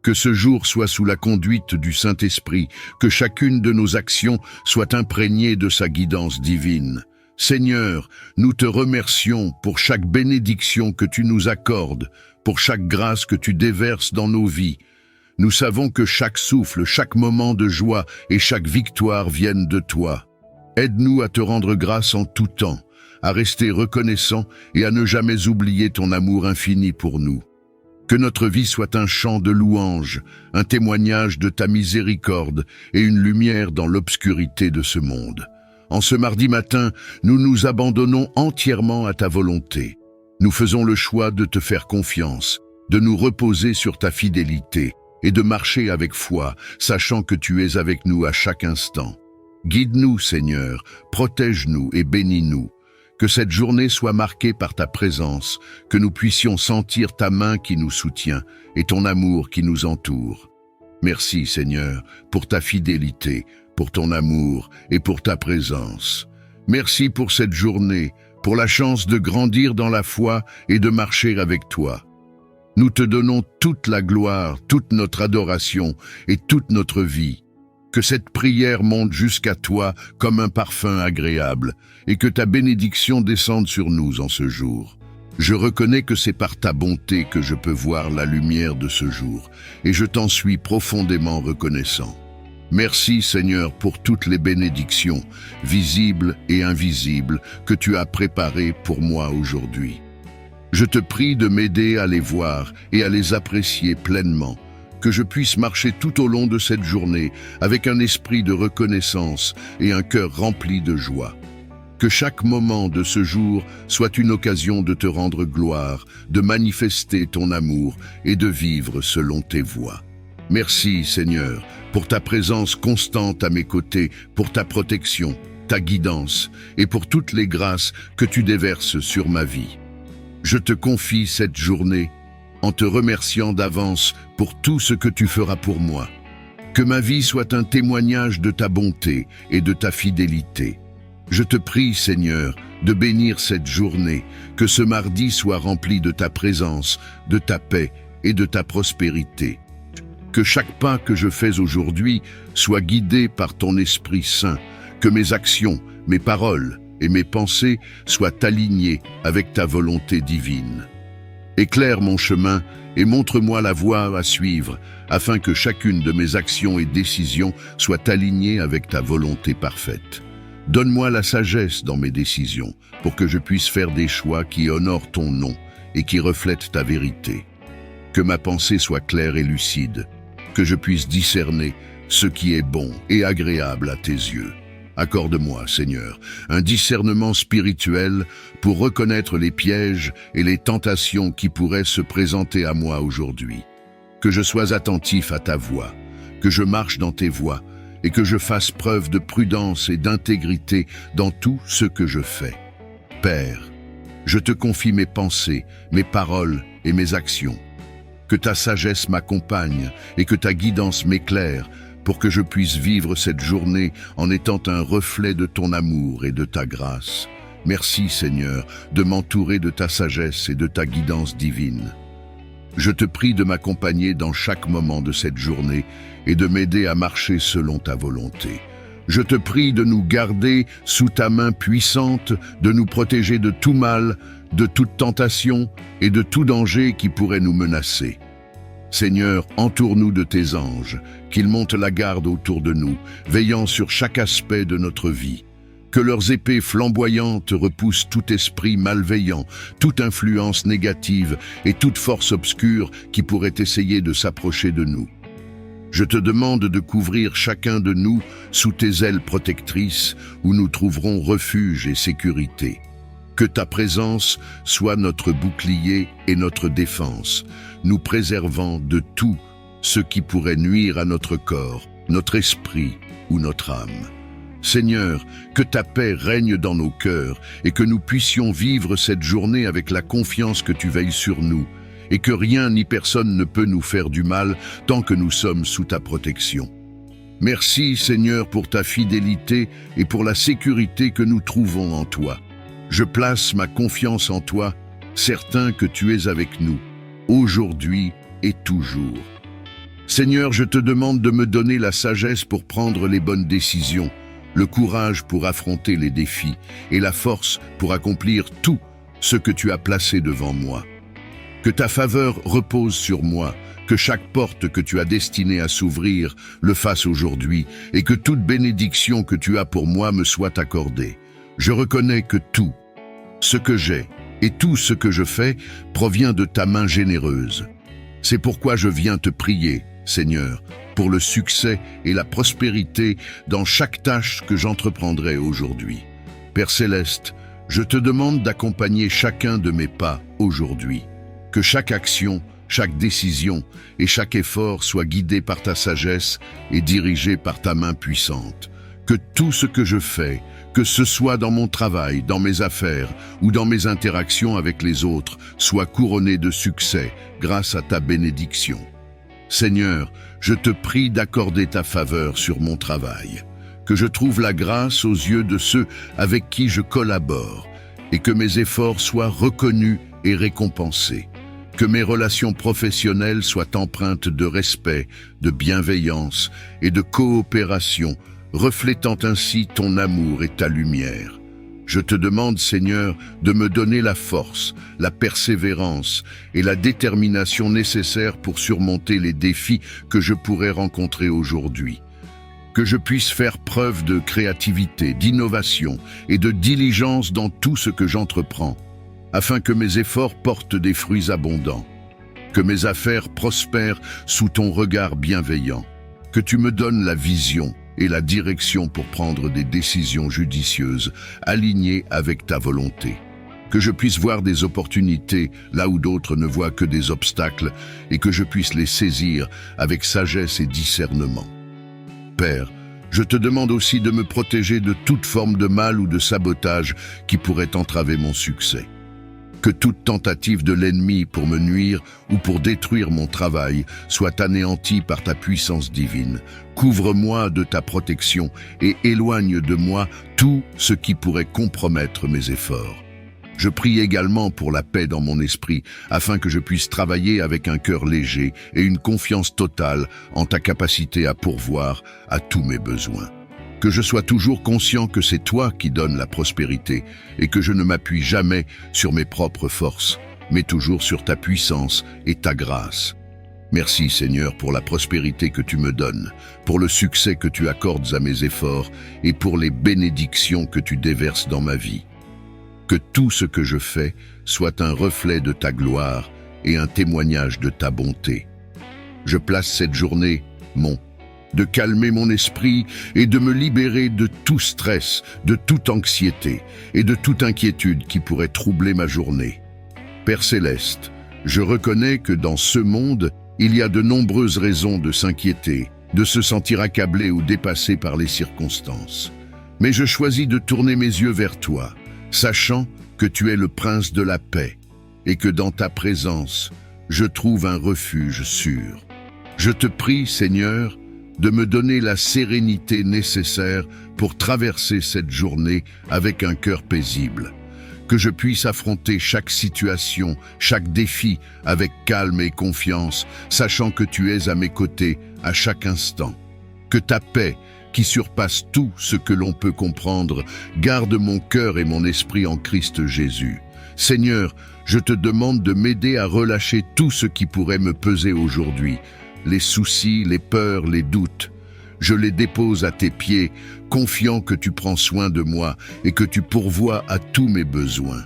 Que ce jour soit sous la conduite du Saint-Esprit, que chacune de nos actions soit imprégnée de sa guidance divine. Seigneur, nous te remercions pour chaque bénédiction que tu nous accordes, pour chaque grâce que tu déverses dans nos vies. Nous savons que chaque souffle, chaque moment de joie et chaque victoire viennent de toi. Aide-nous à te rendre grâce en tout temps, à rester reconnaissants et à ne jamais oublier ton amour infini pour nous. Que notre vie soit un chant de louange, un témoignage de ta miséricorde et une lumière dans l'obscurité de ce monde. En ce mardi matin, nous nous abandonnons entièrement à ta volonté. Nous faisons le choix de te faire confiance, de nous reposer sur ta fidélité et de marcher avec foi, sachant que tu es avec nous à chaque instant. Guide-nous, Seigneur, protège-nous et bénis-nous. Que cette journée soit marquée par ta présence, que nous puissions sentir ta main qui nous soutient et ton amour qui nous entoure. Merci, Seigneur, pour ta fidélité, pour ton amour et pour ta présence. Merci pour cette journée, pour la chance de grandir dans la foi et de marcher avec toi. Nous te donnons toute la gloire, toute notre adoration et toute notre vie. Que cette prière monte jusqu'à toi comme un parfum agréable et que ta bénédiction descende sur nous en ce jour. Je reconnais que c'est par ta bonté que je peux voir la lumière de ce jour et je t'en suis profondément reconnaissant. Merci Seigneur pour toutes les bénédictions, visibles et invisibles, que tu as préparées pour moi aujourd'hui. Je te prie de m'aider à les voir et à les apprécier pleinement, que je puisse marcher tout au long de cette journée avec un esprit de reconnaissance et un cœur rempli de joie. Que chaque moment de ce jour soit une occasion de te rendre gloire, de manifester ton amour et de vivre selon tes voies. Merci Seigneur pour ta présence constante à mes côtés, pour ta protection, ta guidance et pour toutes les grâces que tu déverses sur ma vie. Je te confie cette journée en te remerciant d'avance pour tout ce que tu feras pour moi. Que ma vie soit un témoignage de ta bonté et de ta fidélité. Je te prie, Seigneur, de bénir cette journée, que ce mardi soit rempli de ta présence, de ta paix et de ta prospérité. Que chaque pas que je fais aujourd'hui soit guidé par ton Esprit Saint, que mes actions, mes paroles et mes pensées soient alignées avec ta volonté divine. Éclaire mon chemin et montre-moi la voie à suivre, afin que chacune de mes actions et décisions soit alignée avec ta volonté parfaite. Donne-moi la sagesse dans mes décisions, pour que je puisse faire des choix qui honorent ton nom et qui reflètent ta vérité. Que ma pensée soit claire et lucide, que je puisse discerner ce qui est bon et agréable à tes yeux, Accorde-moi, Seigneur, un discernement spirituel pour reconnaître les pièges et les tentations qui pourraient se présenter à moi aujourd'hui. Que je sois attentif à ta voix, que je marche dans tes voies et que je fasse preuve de prudence et d'intégrité dans tout ce que je fais. Père, je te confie mes pensées, mes paroles et mes actions. Que ta sagesse m'accompagne et que ta guidance m'éclaire pour que je puisse vivre cette journée en étant un reflet de ton amour et de ta grâce. Merci, Seigneur, de m'entourer de ta sagesse et de ta guidance divine. Je te prie de m'accompagner dans chaque moment de cette journée et de m'aider à marcher selon ta volonté. Je te prie de nous garder sous ta main puissante, de nous protéger de tout mal, de toute tentation et de tout danger qui pourrait nous menacer. Seigneur, entoure-nous de tes anges, qu'ils montent la garde autour de nous, veillant sur chaque aspect de notre vie. Que leurs épées flamboyantes repoussent tout esprit malveillant, toute influence négative et toute force obscure qui pourrait essayer de s'approcher de nous. Je te demande de couvrir chacun de nous sous tes ailes protectrices où nous trouverons refuge et sécurité. Que ta présence soit notre bouclier et notre défense, nous préservant de tout ce qui pourrait nuire à notre corps, notre esprit ou notre âme. Seigneur, que ta paix règne dans nos cœurs et que nous puissions vivre cette journée avec la confiance que tu veilles sur nous et que rien ni personne ne peut nous faire du mal tant que nous sommes sous ta protection. Merci, Seigneur, pour ta fidélité et pour la sécurité que nous trouvons en toi. Je place ma confiance en toi, certain que tu es avec nous, aujourd'hui et toujours. Seigneur, je te demande de me donner la sagesse pour prendre les bonnes décisions, le courage pour affronter les défis et la force pour accomplir tout ce que tu as placé devant moi. Que ta faveur repose sur moi, que chaque porte que tu as destinée à s'ouvrir le fasse aujourd'hui et que toute bénédiction que tu as pour moi me soit accordée. Je reconnais que tout ce que j'ai et tout ce que je fais provient de ta main généreuse. C'est pourquoi je viens te prier, Seigneur, pour le succès et la prospérité dans chaque tâche que j'entreprendrai aujourd'hui. Père Céleste, je te demande d'accompagner chacun de mes pas aujourd'hui. Que chaque action, chaque décision et chaque effort soit guidé par ta sagesse et dirigé par ta main puissante. Que tout ce que je fais, que ce soit dans mon travail, dans mes affaires ou dans mes interactions avec les autres, soit couronné de succès grâce à ta bénédiction. Seigneur, je te prie d'accorder ta faveur sur mon travail, que je trouve la grâce aux yeux de ceux avec qui je collabore et que mes efforts soient reconnus et récompensés. Que mes relations professionnelles soient empreintes de respect, de bienveillance et de coopération, reflétant ainsi ton amour et ta lumière. Je te demande, Seigneur, de me donner la force, la persévérance et la détermination nécessaires pour surmonter les défis que je pourrais rencontrer aujourd'hui. Que je puisse faire preuve de créativité, d'innovation et de diligence dans tout ce que j'entreprends, afin que mes efforts portent des fruits abondants. Que mes affaires prospèrent sous ton regard bienveillant. Que tu me donnes la vision et la direction pour prendre des décisions judicieuses, alignées avec ta volonté. Que je puisse voir des opportunités là où d'autres ne voient que des obstacles et que je puisse les saisir avec sagesse et discernement. Père, je te demande aussi de me protéger de toute forme de mal ou de sabotage qui pourrait entraver mon succès. Que toute tentative de l'ennemi pour me nuire ou pour détruire mon travail soit anéantie par ta puissance divine. Couvre-moi de ta protection et éloigne de moi tout ce qui pourrait compromettre mes efforts. Je prie également pour la paix dans mon esprit, afin que je puisse travailler avec un cœur léger et une confiance totale en ta capacité à pourvoir à tous mes besoins. Que je sois toujours conscient que c'est toi qui donnes la prospérité et que je ne m'appuie jamais sur mes propres forces, mais toujours sur ta puissance et ta grâce. Merci Seigneur pour la prospérité que tu me donnes, pour le succès que tu accordes à mes efforts et pour les bénédictions que tu déverses dans ma vie. Que tout ce que je fais soit un reflet de ta gloire et un témoignage de ta bonté. Je place cette journée, mon de calmer mon esprit et de me libérer de tout stress, de toute anxiété et de toute inquiétude qui pourrait troubler ma journée. Père céleste, je reconnais que dans ce monde, il y a de nombreuses raisons de s'inquiéter, de se sentir accablé ou dépassé par les circonstances. Mais je choisis de tourner mes yeux vers toi, sachant que tu es le prince de la paix et que dans ta présence, je trouve un refuge sûr. Je te prie, Seigneur, de me donner la sérénité nécessaire pour traverser cette journée avec un cœur paisible. Que je puisse affronter chaque situation, chaque défi avec calme et confiance, sachant que tu es à mes côtés à chaque instant. Que ta paix, qui surpasse tout ce que l'on peut comprendre, garde mon cœur et mon esprit en Christ Jésus. Seigneur, je te demande de m'aider à relâcher tout ce qui pourrait me peser aujourd'hui, les soucis, les peurs, les doutes. Je les dépose à tes pieds, confiant que tu prends soin de moi et que tu pourvois à tous mes besoins.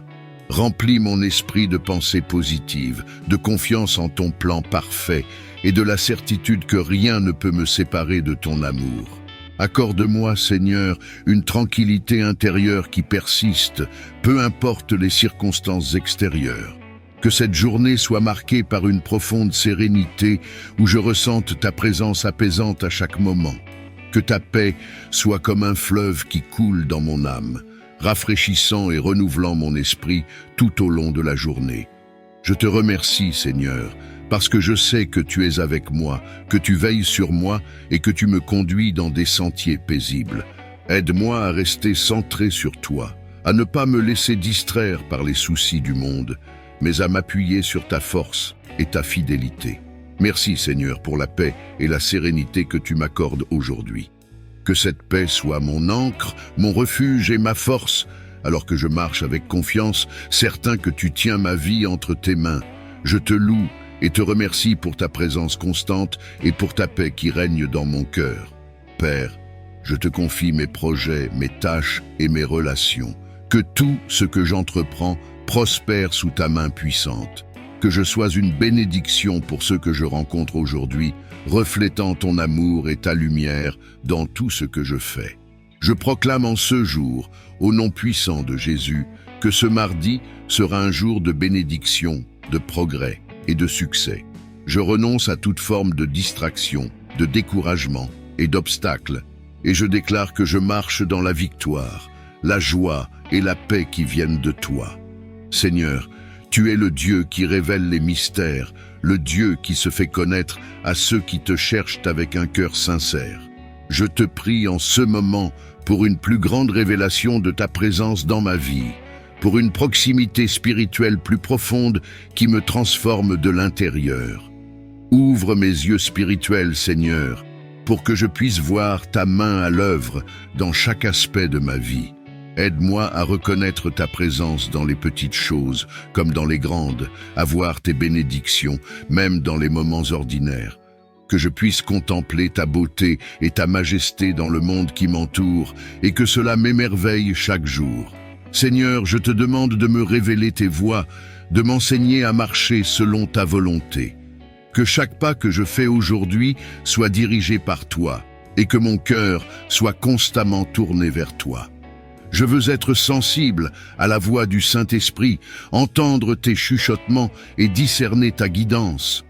Remplis mon esprit de pensées positives, de confiance en ton plan parfait et de la certitude que rien ne peut me séparer de ton amour. Accorde-moi, Seigneur, une tranquillité intérieure qui persiste, peu importe les circonstances extérieures. Que cette journée soit marquée par une profonde sérénité où je ressente ta présence apaisante à chaque moment. Que ta paix soit comme un fleuve qui coule dans mon âme, rafraîchissant et renouvelant mon esprit tout au long de la journée. Je te remercie, Seigneur, parce que je sais que tu es avec moi, que tu veilles sur moi et que tu me conduis dans des sentiers paisibles. Aide-moi à rester centré sur toi, à ne pas me laisser distraire par les soucis du monde, mais à m'appuyer sur ta force et ta fidélité. Merci Seigneur pour la paix et la sérénité que tu m'accordes aujourd'hui. Que cette paix soit mon ancre, mon refuge et ma force, alors que je marche avec confiance, certain que tu tiens ma vie entre tes mains. Je te loue et te remercie pour ta présence constante et pour ta paix qui règne dans mon cœur. Père, je te confie mes projets, mes tâches et mes relations. Que tout ce que j'entreprends prospère sous ta main puissante. Que je sois une bénédiction pour ceux que je rencontre aujourd'hui, reflétant ton amour et ta lumière dans tout ce que je fais. Je proclame en ce jour, au nom puissant de Jésus, que ce mardi sera un jour de bénédiction, de progrès et de succès. Je renonce à toute forme de distraction, de découragement et d'obstacle, et je déclare que je marche dans la victoire, la joie et la paix qui viennent de toi. Seigneur, tu es le Dieu qui révèle les mystères, le Dieu qui se fait connaître à ceux qui te cherchent avec un cœur sincère. Je te prie en ce moment pour une plus grande révélation de ta présence dans ma vie, pour une proximité spirituelle plus profonde qui me transforme de l'intérieur. Ouvre mes yeux spirituels, Seigneur, pour que je puisse voir ta main à l'œuvre dans chaque aspect de ma vie. Aide-moi à reconnaître ta présence dans les petites choses comme dans les grandes, à voir tes bénédictions, même dans les moments ordinaires. Que je puisse contempler ta beauté et ta majesté dans le monde qui m'entoure et que cela m'émerveille chaque jour. Seigneur, je te demande de me révéler tes voies, de m'enseigner à marcher selon ta volonté. Que chaque pas que je fais aujourd'hui soit dirigé par toi et que mon cœur soit constamment tourné vers toi. Je veux être sensible à la voix du Saint-Esprit, entendre tes chuchotements et discerner ta guidance.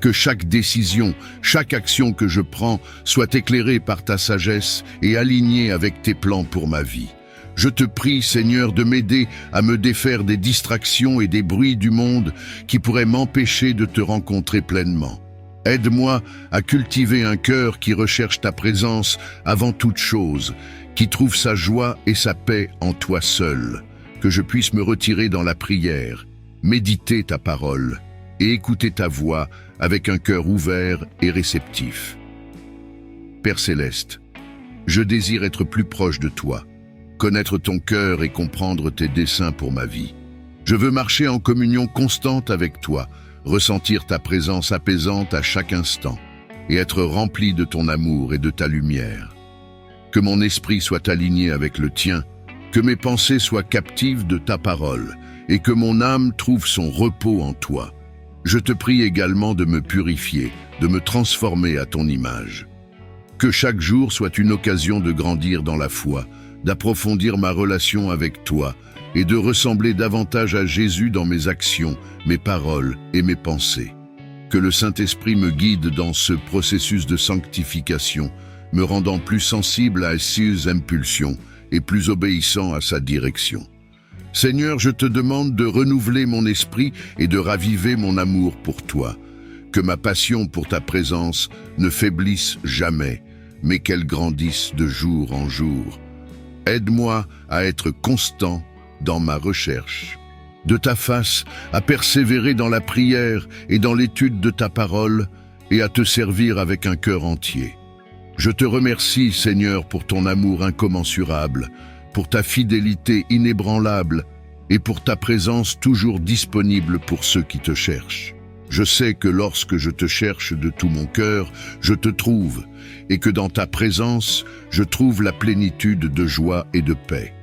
Que chaque décision, chaque action que je prends soit éclairée par ta sagesse et alignée avec tes plans pour ma vie. Je te prie, Seigneur, de m'aider à me défaire des distractions et des bruits du monde qui pourraient m'empêcher de te rencontrer pleinement. Aide-moi à cultiver un cœur qui recherche ta présence avant toute chose, qui trouve sa joie et sa paix en toi seul, que je puisse me retirer dans la prière, méditer ta parole et écouter ta voix avec un cœur ouvert et réceptif. Père céleste, je désire être plus proche de toi, connaître ton cœur et comprendre tes desseins pour ma vie. Je veux marcher en communion constante avec toi, ressentir ta présence apaisante à chaque instant et être rempli de ton amour et de ta lumière. Que mon esprit soit aligné avec le tien, que mes pensées soient captives de ta parole et que mon âme trouve son repos en toi. Je te prie également de me purifier, de me transformer à ton image. Que chaque jour soit une occasion de grandir dans la foi, d'approfondir ma relation avec toi et de ressembler davantage à Jésus dans mes actions, mes paroles et mes pensées. Que le Saint-Esprit me guide dans ce processus de sanctification, me rendant plus sensible à ses impulsions et plus obéissant à sa direction. Seigneur, je te demande de renouveler mon esprit et de raviver mon amour pour toi. Que ma passion pour ta présence ne faiblisse jamais, mais qu'elle grandisse de jour en jour. Aide-moi à être constant dans ma recherche de ta face, à persévérer dans la prière et dans l'étude de ta parole, et à te servir avec un cœur entier. Je te remercie, Seigneur, pour ton amour incommensurable, pour ta fidélité inébranlable et pour ta présence toujours disponible pour ceux qui te cherchent. Je sais que lorsque je te cherche de tout mon cœur, je te trouve, et que dans ta présence, je trouve la plénitude de joie et de paix.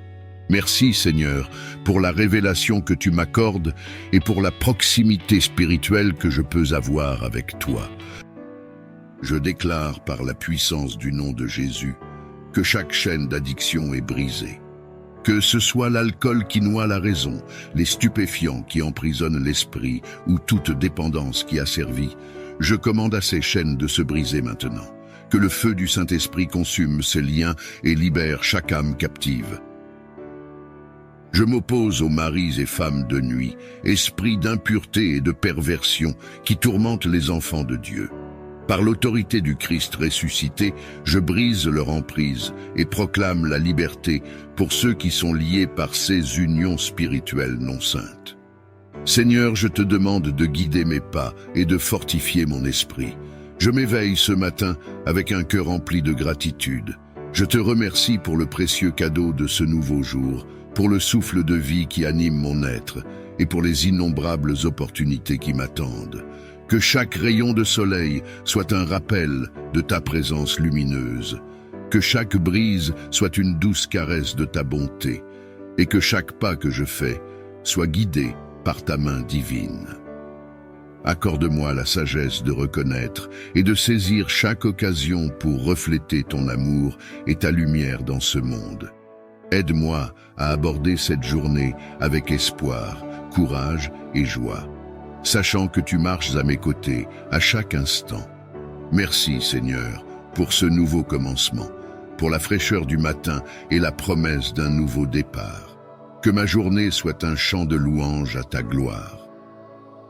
Merci, Seigneur, pour la révélation que tu m'accordes et pour la proximité spirituelle que je peux avoir avec toi. Je déclare par la puissance du nom de Jésus que chaque chaîne d'addiction est brisée. Que ce soit l'alcool qui noie la raison, les stupéfiants qui emprisonnent l'esprit ou toute dépendance qui asservit, je commande à ces chaînes de se briser maintenant. Que le feu du Saint-Esprit consume ces liens et libère chaque âme captive. Je m'oppose aux maris et femmes de nuit, esprits d'impureté et de perversion qui tourmentent les enfants de Dieu. Par l'autorité du Christ ressuscité, je brise leur emprise et proclame la liberté pour ceux qui sont liés par ces unions spirituelles non saintes. Seigneur, je te demande de guider mes pas et de fortifier mon esprit. Je m'éveille ce matin avec un cœur rempli de gratitude. Je te remercie pour le précieux cadeau de ce nouveau jour, pour le souffle de vie qui anime mon être et pour les innombrables opportunités qui m'attendent. Que chaque rayon de soleil soit un rappel de ta présence lumineuse. Que chaque brise soit une douce caresse de ta bonté. Et que chaque pas que je fais soit guidé par ta main divine. Accorde-moi la sagesse de reconnaître et de saisir chaque occasion pour refléter ton amour et ta lumière dans ce monde. Aide-moi à aborder cette journée avec espoir, courage et joie, sachant que tu marches à mes côtés à chaque instant. Merci, Seigneur, pour ce nouveau commencement, pour la fraîcheur du matin et la promesse d'un nouveau départ. Que ma journée soit un chant de louange à ta gloire.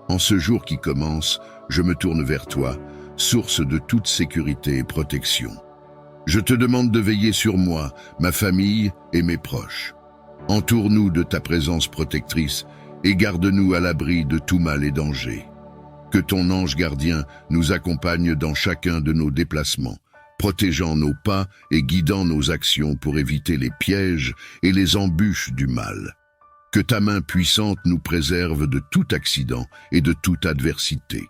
En ce jour qui commence, je me tourne vers toi, source de toute sécurité et protection. Je te demande de veiller sur moi, ma famille et mes proches. Entoure-nous de ta présence protectrice et garde-nous à l'abri de tout mal et danger. Que ton ange gardien nous accompagne dans chacun de nos déplacements, protégeant nos pas et guidant nos actions pour éviter les pièges et les embûches du mal. Que ta main puissante nous préserve de tout accident et de toute adversité.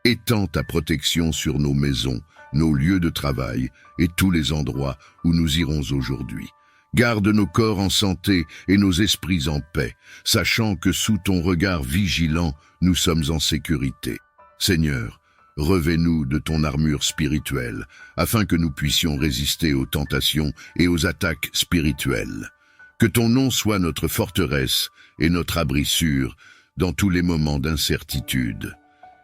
Étends ta protection sur nos maisons, nos lieux de travail et tous les endroits où nous irons aujourd'hui. Garde nos corps en santé et nos esprits en paix, sachant que sous ton regard vigilant, nous sommes en sécurité. Seigneur, revêt-nous de ton armure spirituelle, afin que nous puissions résister aux tentations et aux attaques spirituelles. Que ton nom soit notre forteresse et notre abri sûr dans tous les moments d'incertitude.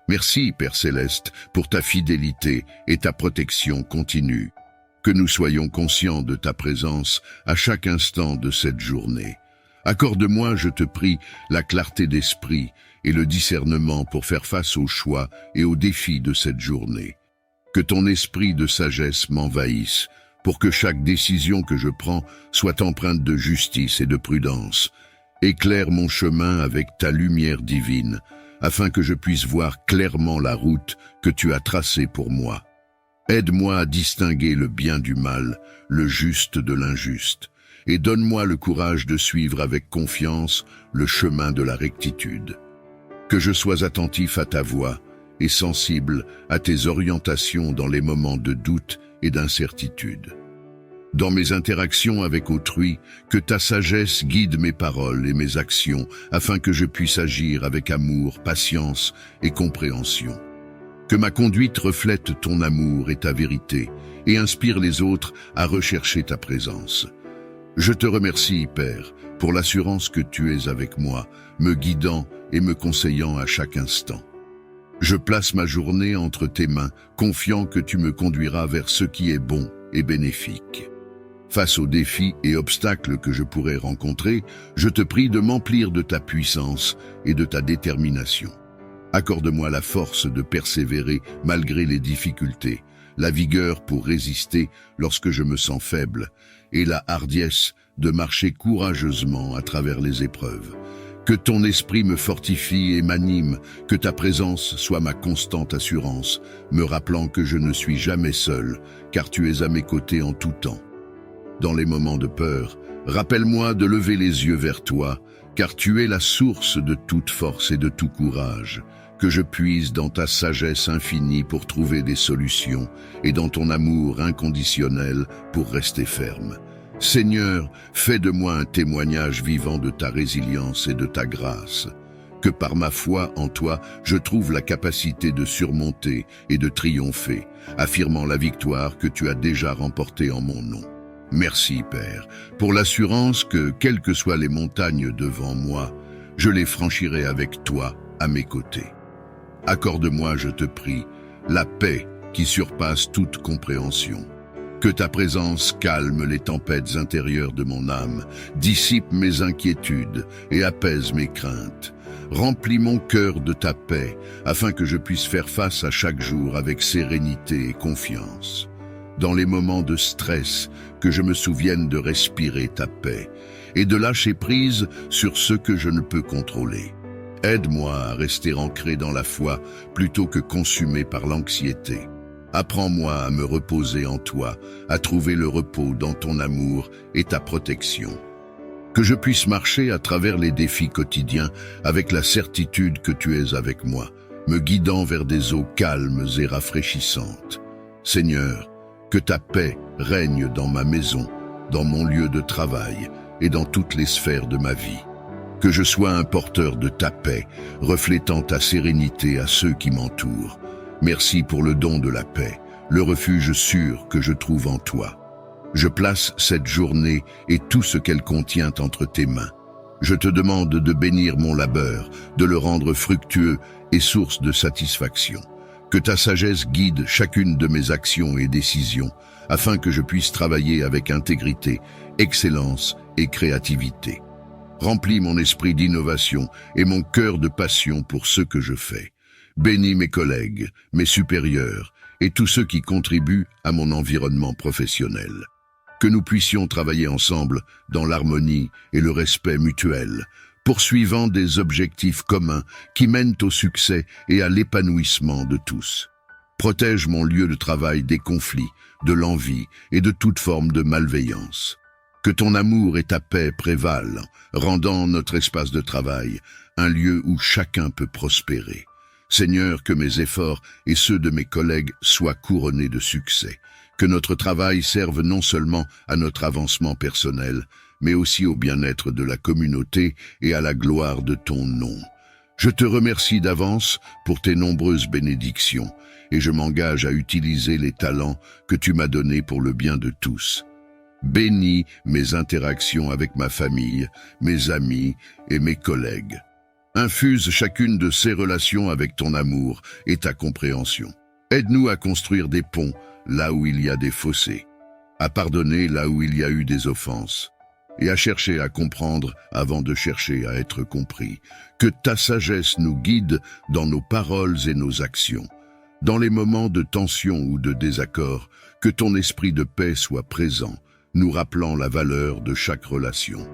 Merci, Père Céleste, pour ta fidélité et ta protection continue. Que nous soyons conscients de ta présence à chaque instant de cette journée. Accorde-moi, je te prie, la clarté d'esprit et le discernement pour faire face aux choix et aux défis de cette journée. Que ton esprit de sagesse m'envahisse, pour que chaque décision que je prends soit empreinte de justice et de prudence. Éclaire mon chemin avec ta lumière divine, afin que je puisse voir clairement la route que tu as tracée pour moi. Aide-moi à distinguer le bien du mal, le juste de l'injuste, et donne-moi le courage de suivre avec confiance le chemin de la rectitude. Que je sois attentif à ta voix et sensible à tes orientations dans les moments de doute et d'incertitude. Dans mes interactions avec autrui, que ta sagesse guide mes paroles et mes actions afin que je puisse agir avec amour, patience et compréhension. Que ma conduite reflète ton amour et ta vérité, et inspire les autres à rechercher ta présence. Je te remercie, Père, pour l'assurance que tu es avec moi, me guidant et me conseillant à chaque instant. Je place ma journée entre tes mains, confiant que tu me conduiras vers ce qui est bon et bénéfique. Face aux défis et obstacles que je pourrais rencontrer, je te prie de m'emplir de ta puissance et de ta détermination. Accorde-moi la force de persévérer malgré les difficultés, la vigueur pour résister lorsque je me sens faible, et la hardiesse de marcher courageusement à travers les épreuves. Que ton esprit me fortifie et m'anime, que ta présence soit ma constante assurance, me rappelant que je ne suis jamais seul, car tu es à mes côtés en tout temps. Dans les moments de peur, rappelle-moi de lever les yeux vers toi, car tu es la source de toute force et de tout courage, que je puise dans ta sagesse infinie pour trouver des solutions et dans ton amour inconditionnel pour rester ferme. Seigneur, fais de moi un témoignage vivant de ta résilience et de ta grâce. Que par ma foi en toi, je trouve la capacité de surmonter et de triompher, affirmant la victoire que tu as déjà remportée en mon nom. Merci, Père, pour l'assurance que, quelles que soient les montagnes devant moi, je les franchirai avec toi à mes côtés. Accorde-moi, je te prie, la paix qui surpasse toute compréhension. Que ta présence calme les tempêtes intérieures de mon âme, dissipe mes inquiétudes et apaise mes craintes. Remplis mon cœur de ta paix, afin que je puisse faire face à chaque jour avec sérénité et confiance. Dans les moments de stress, que je me souvienne de respirer ta paix et de lâcher prise sur ce que je ne peux contrôler. Aide-moi à rester ancré dans la foi plutôt que consumé par l'anxiété. Apprends-moi à me reposer en toi, à trouver le repos dans ton amour et ta protection. Que je puisse marcher à travers les défis quotidiens avec la certitude que tu es avec moi, me guidant vers des eaux calmes et rafraîchissantes. Seigneur, que ta paix règne dans ma maison, dans mon lieu de travail et dans toutes les sphères de ma vie. Que je sois un porteur de ta paix, reflétant ta sérénité à ceux qui m'entourent. Merci pour le don de la paix, le refuge sûr que je trouve en toi. Je place cette journée et tout ce qu'elle contient entre tes mains. Je te demande de bénir mon labeur, de le rendre fructueux et source de satisfaction. Que ta sagesse guide chacune de mes actions et décisions, afin que je puisse travailler avec intégrité, excellence et créativité. Remplis mon esprit d'innovation et mon cœur de passion pour ce que je fais. Bénis mes collègues, mes supérieurs et tous ceux qui contribuent à mon environnement professionnel. Que nous puissions travailler ensemble dans l'harmonie et le respect mutuel, poursuivant des objectifs communs qui mènent au succès et à l'épanouissement de tous. Protège mon lieu de travail des conflits, de l'envie et de toute forme de malveillance. Que ton amour et ta paix prévalent, rendant notre espace de travail un lieu où chacun peut prospérer. Seigneur, que mes efforts et ceux de mes collègues soient couronnés de succès. Que notre travail serve non seulement à notre avancement personnel, mais aussi au bien-être de la communauté et à la gloire de ton nom. Je te remercie d'avance pour tes nombreuses bénédictions, et je m'engage à utiliser les talents que tu m'as donnés pour le bien de tous. Bénis mes interactions avec ma famille, mes amis et mes collègues. Infuse chacune de ces relations avec ton amour et ta compréhension. Aide-nous à construire des ponts là où il y a des fossés, à pardonner là où il y a eu des offenses, et à chercher à comprendre avant de chercher à être compris. Que ta sagesse nous guide dans nos paroles et nos actions. Dans les moments de tension ou de désaccord, que ton esprit de paix soit présent, nous rappelant la valeur de chaque relation.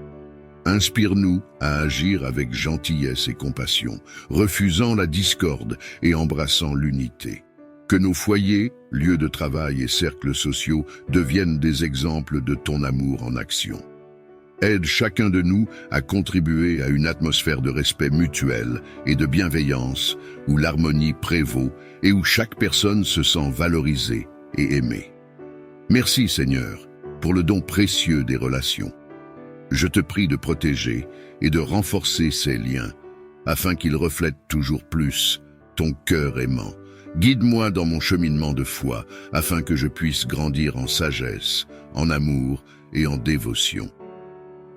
Inspire-nous à agir avec gentillesse et compassion, refusant la discorde et embrassant l'unité. Que nos foyers, lieux de travail et cercles sociaux deviennent des exemples de ton amour en action. Aide chacun de nous à contribuer à une atmosphère de respect mutuel et de bienveillance où l'harmonie prévaut et où chaque personne se sent valorisée et aimée. Merci Seigneur pour le don précieux des relations. Je te prie de protéger et de renforcer ces liens afin qu'ils reflètent toujours plus ton cœur aimant. Guide-moi dans mon cheminement de foi, afin que je puisse grandir en sagesse, en amour et en dévotion.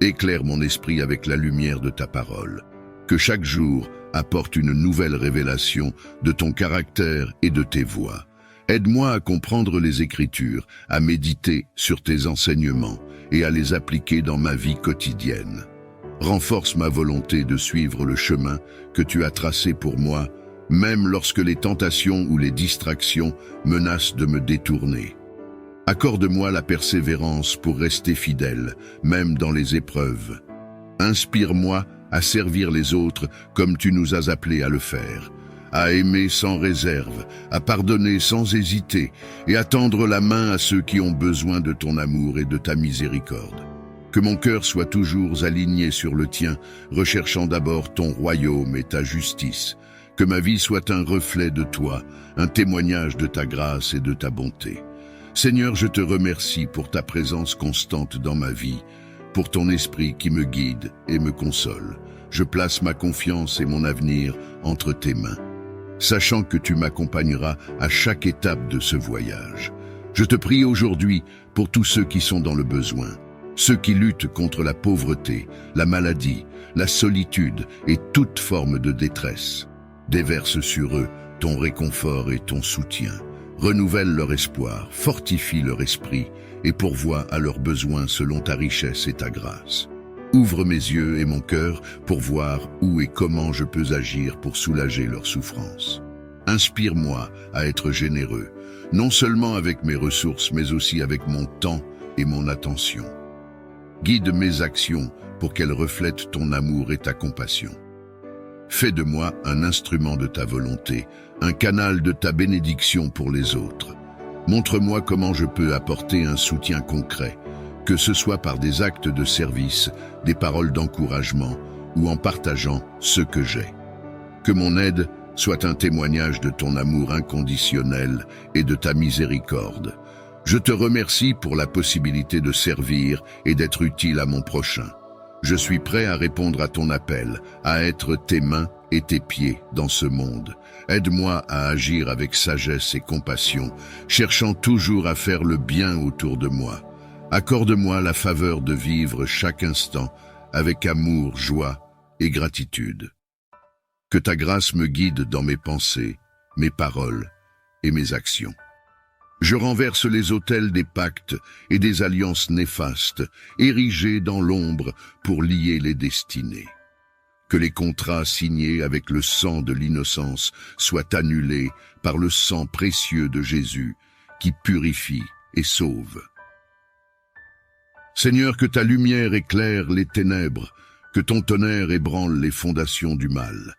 Éclaire mon esprit avec la lumière de ta parole. Que chaque jour apporte une nouvelle révélation de ton caractère et de tes voies. Aide-moi à comprendre les Écritures, à méditer sur tes enseignements et à les appliquer dans ma vie quotidienne. Renforce ma volonté de suivre le chemin que tu as tracé pour moi, même lorsque les tentations ou les distractions menacent de me détourner. Accorde-moi la persévérance pour rester fidèle, même dans les épreuves. Inspire-moi à servir les autres comme tu nous as appelés à le faire, à aimer sans réserve, à pardonner sans hésiter et à tendre la main à ceux qui ont besoin de ton amour et de ta miséricorde. Que mon cœur soit toujours aligné sur le tien, recherchant d'abord ton royaume et ta justice. Que ma vie soit un reflet de toi, un témoignage de ta grâce et de ta bonté. Seigneur, je te remercie pour ta présence constante dans ma vie, pour ton esprit qui me guide et me console. Je place ma confiance et mon avenir entre tes mains, sachant que tu m'accompagneras à chaque étape de ce voyage. Je te prie aujourd'hui pour tous ceux qui sont dans le besoin, ceux qui luttent contre la pauvreté, la maladie, la solitude et toute forme de détresse. Déverse sur eux ton réconfort et ton soutien. Renouvelle leur espoir, fortifie leur esprit et pourvois à leurs besoins selon ta richesse et ta grâce. Ouvre mes yeux et mon cœur pour voir où et comment je peux agir pour soulager leurs souffrances. Inspire-moi à être généreux, non seulement avec mes ressources, mais aussi avec mon temps et mon attention. Guide mes actions pour qu'elles reflètent ton amour et ta compassion. Fais de moi un instrument de ta volonté, un canal de ta bénédiction pour les autres. Montre-moi comment je peux apporter un soutien concret, que ce soit par des actes de service, des paroles d'encouragement ou en partageant ce que j'ai. Que mon aide soit un témoignage de ton amour inconditionnel et de ta miséricorde. Je te remercie pour la possibilité de servir et d'être utile à mon prochain. Je suis prêt à répondre à ton appel, à être tes mains et tes pieds dans ce monde. Aide-moi à agir avec sagesse et compassion, cherchant toujours à faire le bien autour de moi. Accorde-moi la faveur de vivre chaque instant avec amour, joie et gratitude. Que ta grâce me guide dans mes pensées, mes paroles et mes actions. Je renverse les autels des pactes et des alliances néfastes, érigés dans l'ombre pour lier les destinées. Que les contrats signés avec le sang de l'innocence soient annulés par le sang précieux de Jésus, qui purifie et sauve. Seigneur, que ta lumière éclaire les ténèbres, que ton tonnerre ébranle les fondations du mal.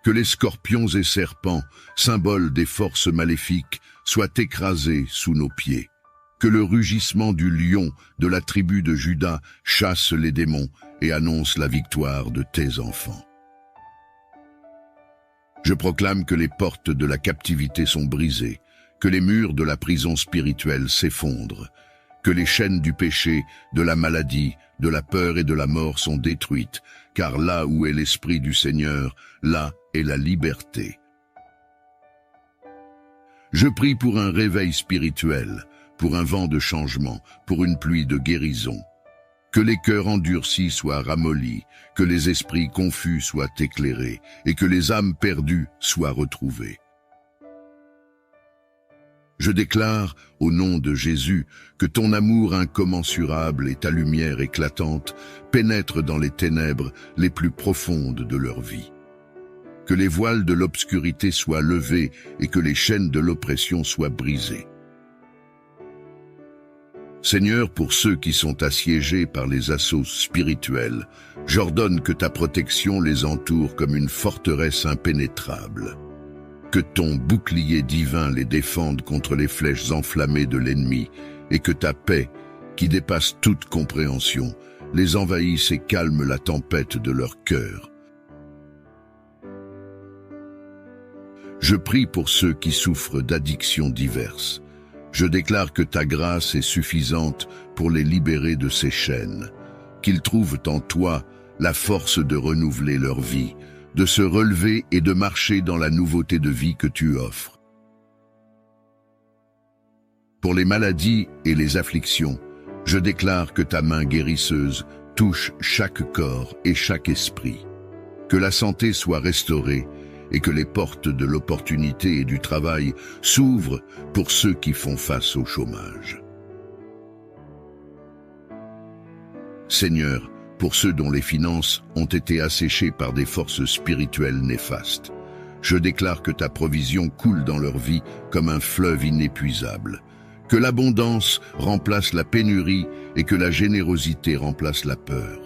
Que les scorpions et serpents, symboles des forces maléfiques, soient écrasés sous nos pieds. Que le rugissement du lion de la tribu de Juda chasse les démons et annonce la victoire de tes enfants. Je proclame que les portes de la captivité sont brisées, que les murs de la prison spirituelle s'effondrent, que les chaînes du péché, de la maladie, de la peur et de la mort sont détruites, car là où est l'Esprit du Seigneur, là est la liberté. Je prie pour un réveil spirituel, pour un vent de changement, pour une pluie de guérison. Que les cœurs endurcis soient ramollis, que les esprits confus soient éclairés, et que les âmes perdues soient retrouvées. Je déclare, au nom de Jésus, que ton amour incommensurable et ta lumière éclatante pénètrent dans les ténèbres les plus profondes de leur vie. Que les voiles de l'obscurité soient levés et que les chaînes de l'oppression soient brisées. Seigneur, pour ceux qui sont assiégés par les assauts spirituels, j'ordonne que ta protection les entoure comme une forteresse impénétrable. Que ton bouclier divin les défende contre les flèches enflammées de l'ennemi et que ta paix, qui dépasse toute compréhension, les envahisse et calme la tempête de leur cœur. Je prie pour ceux qui souffrent d'addictions diverses. Je déclare que ta grâce est suffisante pour les libérer de ces chaînes, qu'ils trouvent en toi la force de renouveler leur vie, de se relever et de marcher dans la nouveauté de vie que tu offres. Pour les maladies et les afflictions, je déclare que ta main guérisseuse touche chaque corps et chaque esprit. Que la santé soit restaurée et que les portes de l'opportunité et du travail s'ouvrent pour ceux qui font face au chômage. Seigneur, pour ceux dont les finances ont été asséchées par des forces spirituelles néfastes, je déclare que ta provision coule dans leur vie comme un fleuve inépuisable, que l'abondance remplace la pénurie et que la générosité remplace la peur.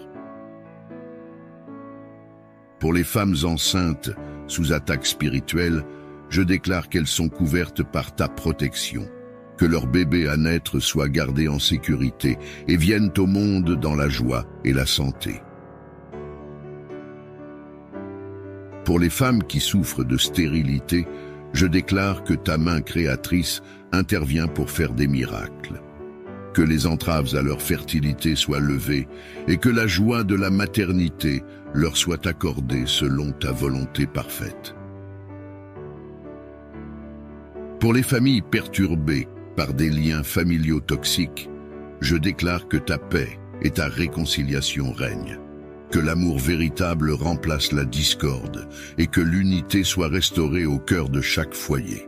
Pour les femmes enceintes sous attaque spirituelle, je déclare qu'elles sont couvertes par ta protection, que leur bébé à naître soit gardé en sécurité et viennent au monde dans la joie et la santé. Pour les femmes qui souffrent de stérilité, je déclare que ta main créatrice intervient pour faire des miracles. Que les entraves à leur fertilité soient levées et que la joie de la maternité leur soit accordée selon ta volonté parfaite. Pour les familles perturbées par des liens familiaux toxiques, je déclare que ta paix et ta réconciliation règnent, que l'amour véritable remplace la discorde et que l'unité soit restaurée au cœur de chaque foyer.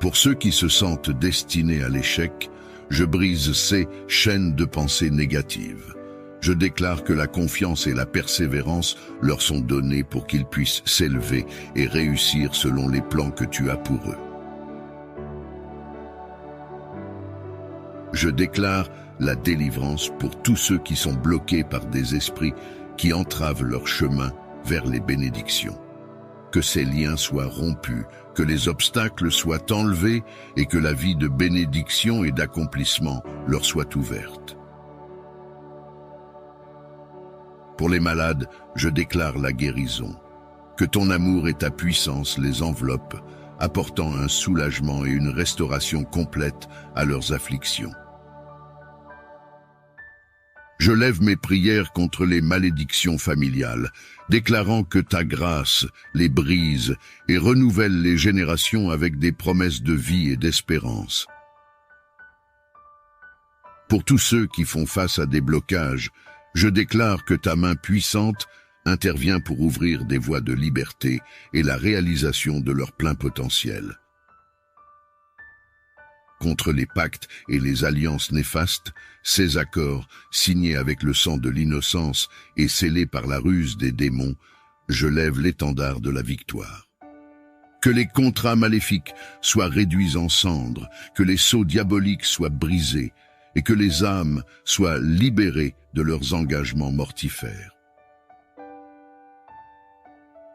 Pour ceux qui se sentent destinés à l'échec, je brise ces chaînes de pensée négatives. Je déclare que la confiance et la persévérance leur sont données pour qu'ils puissent s'élever et réussir selon les plans que tu as pour eux. Je déclare la délivrance pour tous ceux qui sont bloqués par des esprits qui entravent leur chemin vers les bénédictions. Que ces liens soient rompus, que les obstacles soient enlevés et que la vie de bénédiction et d'accomplissement leur soit ouverte. Pour les malades, je déclare la guérison. Que ton amour et ta puissance les enveloppent, apportant un soulagement et une restauration complète à leurs afflictions. Je lève mes prières contre les malédictions familiales, déclarant que ta grâce les brise et renouvelle les générations avec des promesses de vie et d'espérance. Pour tous ceux qui font face à des blocages, je déclare que ta main puissante intervient pour ouvrir des voies de liberté et la réalisation de leur plein potentiel. Contre les pactes et les alliances néfastes, ces accords, signés avec le sang de l'innocence et scellés par la ruse des démons, je lève l'étendard de la victoire. Que les contrats maléfiques soient réduits en cendres, que les sceaux diaboliques soient brisés et que les âmes soient libérées de leurs engagements mortifères.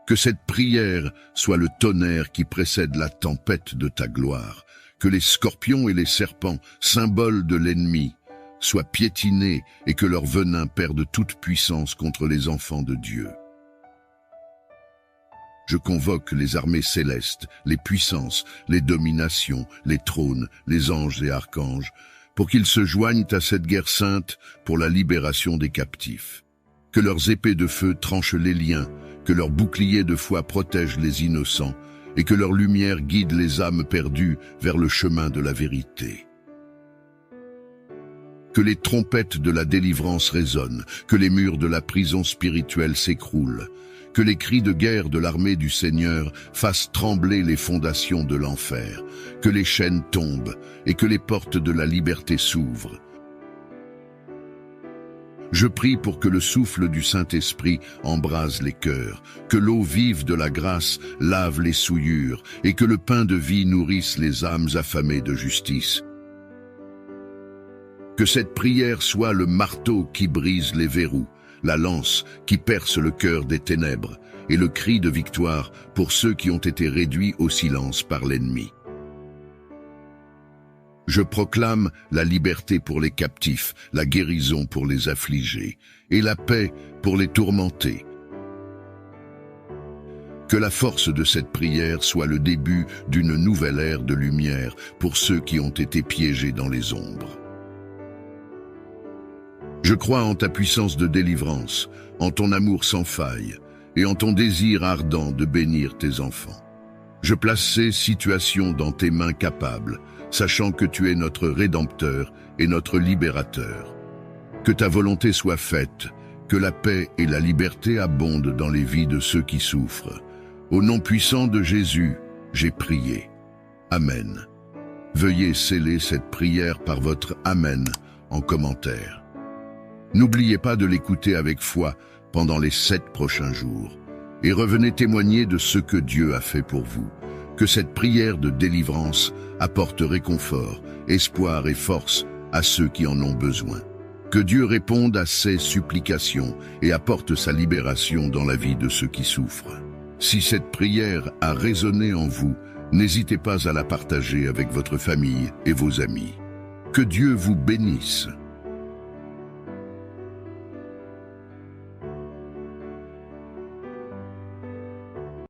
Que cette prière soit le tonnerre qui précède la tempête de ta gloire, que les scorpions et les serpents, symboles de l'ennemi, soient piétinés et que leur venin perde toute puissance contre les enfants de Dieu. Je convoque les armées célestes, les puissances, les dominations, les trônes, les anges et archanges, pour qu'ils se joignent à cette guerre sainte pour la libération des captifs. Que leurs épées de feu tranchent les liens, que leurs boucliers de foi protègent les innocents, et que leur lumière guide les âmes perdues vers le chemin de la vérité. Que les trompettes de la délivrance résonnent, que les murs de la prison spirituelle s'écroulent, que les cris de guerre de l'armée du Seigneur fassent trembler les fondations de l'enfer, que les chaînes tombent et que les portes de la liberté s'ouvrent. Je prie pour que le souffle du Saint-Esprit embrase les cœurs, que l'eau vive de la grâce lave les souillures et que le pain de vie nourrisse les âmes affamées de justice. Que cette prière soit le marteau qui brise les verrous, la lance qui perce le cœur des ténèbres et le cri de victoire pour ceux qui ont été réduits au silence par l'ennemi. Je proclame la liberté pour les captifs, la guérison pour les affligés et la paix pour les tourmentés. Que la force de cette prière soit le début d'une nouvelle ère de lumière pour ceux qui ont été piégés dans les ombres. Je crois en ta puissance de délivrance, en ton amour sans faille et en ton désir ardent de bénir tes enfants. Je place ces situations dans tes mains capables, sachant que tu es notre Rédempteur et notre Libérateur. Que ta volonté soit faite, que la paix et la liberté abondent dans les vies de ceux qui souffrent. Au nom puissant de Jésus, j'ai prié. Amen. Veuillez sceller cette prière par votre Amen en commentaire. N'oubliez pas de l'écouter avec foi pendant les 7 prochains jours et revenez témoigner de ce que Dieu a fait pour vous. Que cette prière de délivrance apporte réconfort, espoir et force à ceux qui en ont besoin. Que Dieu réponde à ces supplications et apporte sa libération dans la vie de ceux qui souffrent. Si cette prière a résonné en vous, n'hésitez pas à la partager avec votre famille et vos amis. Que Dieu vous bénisse.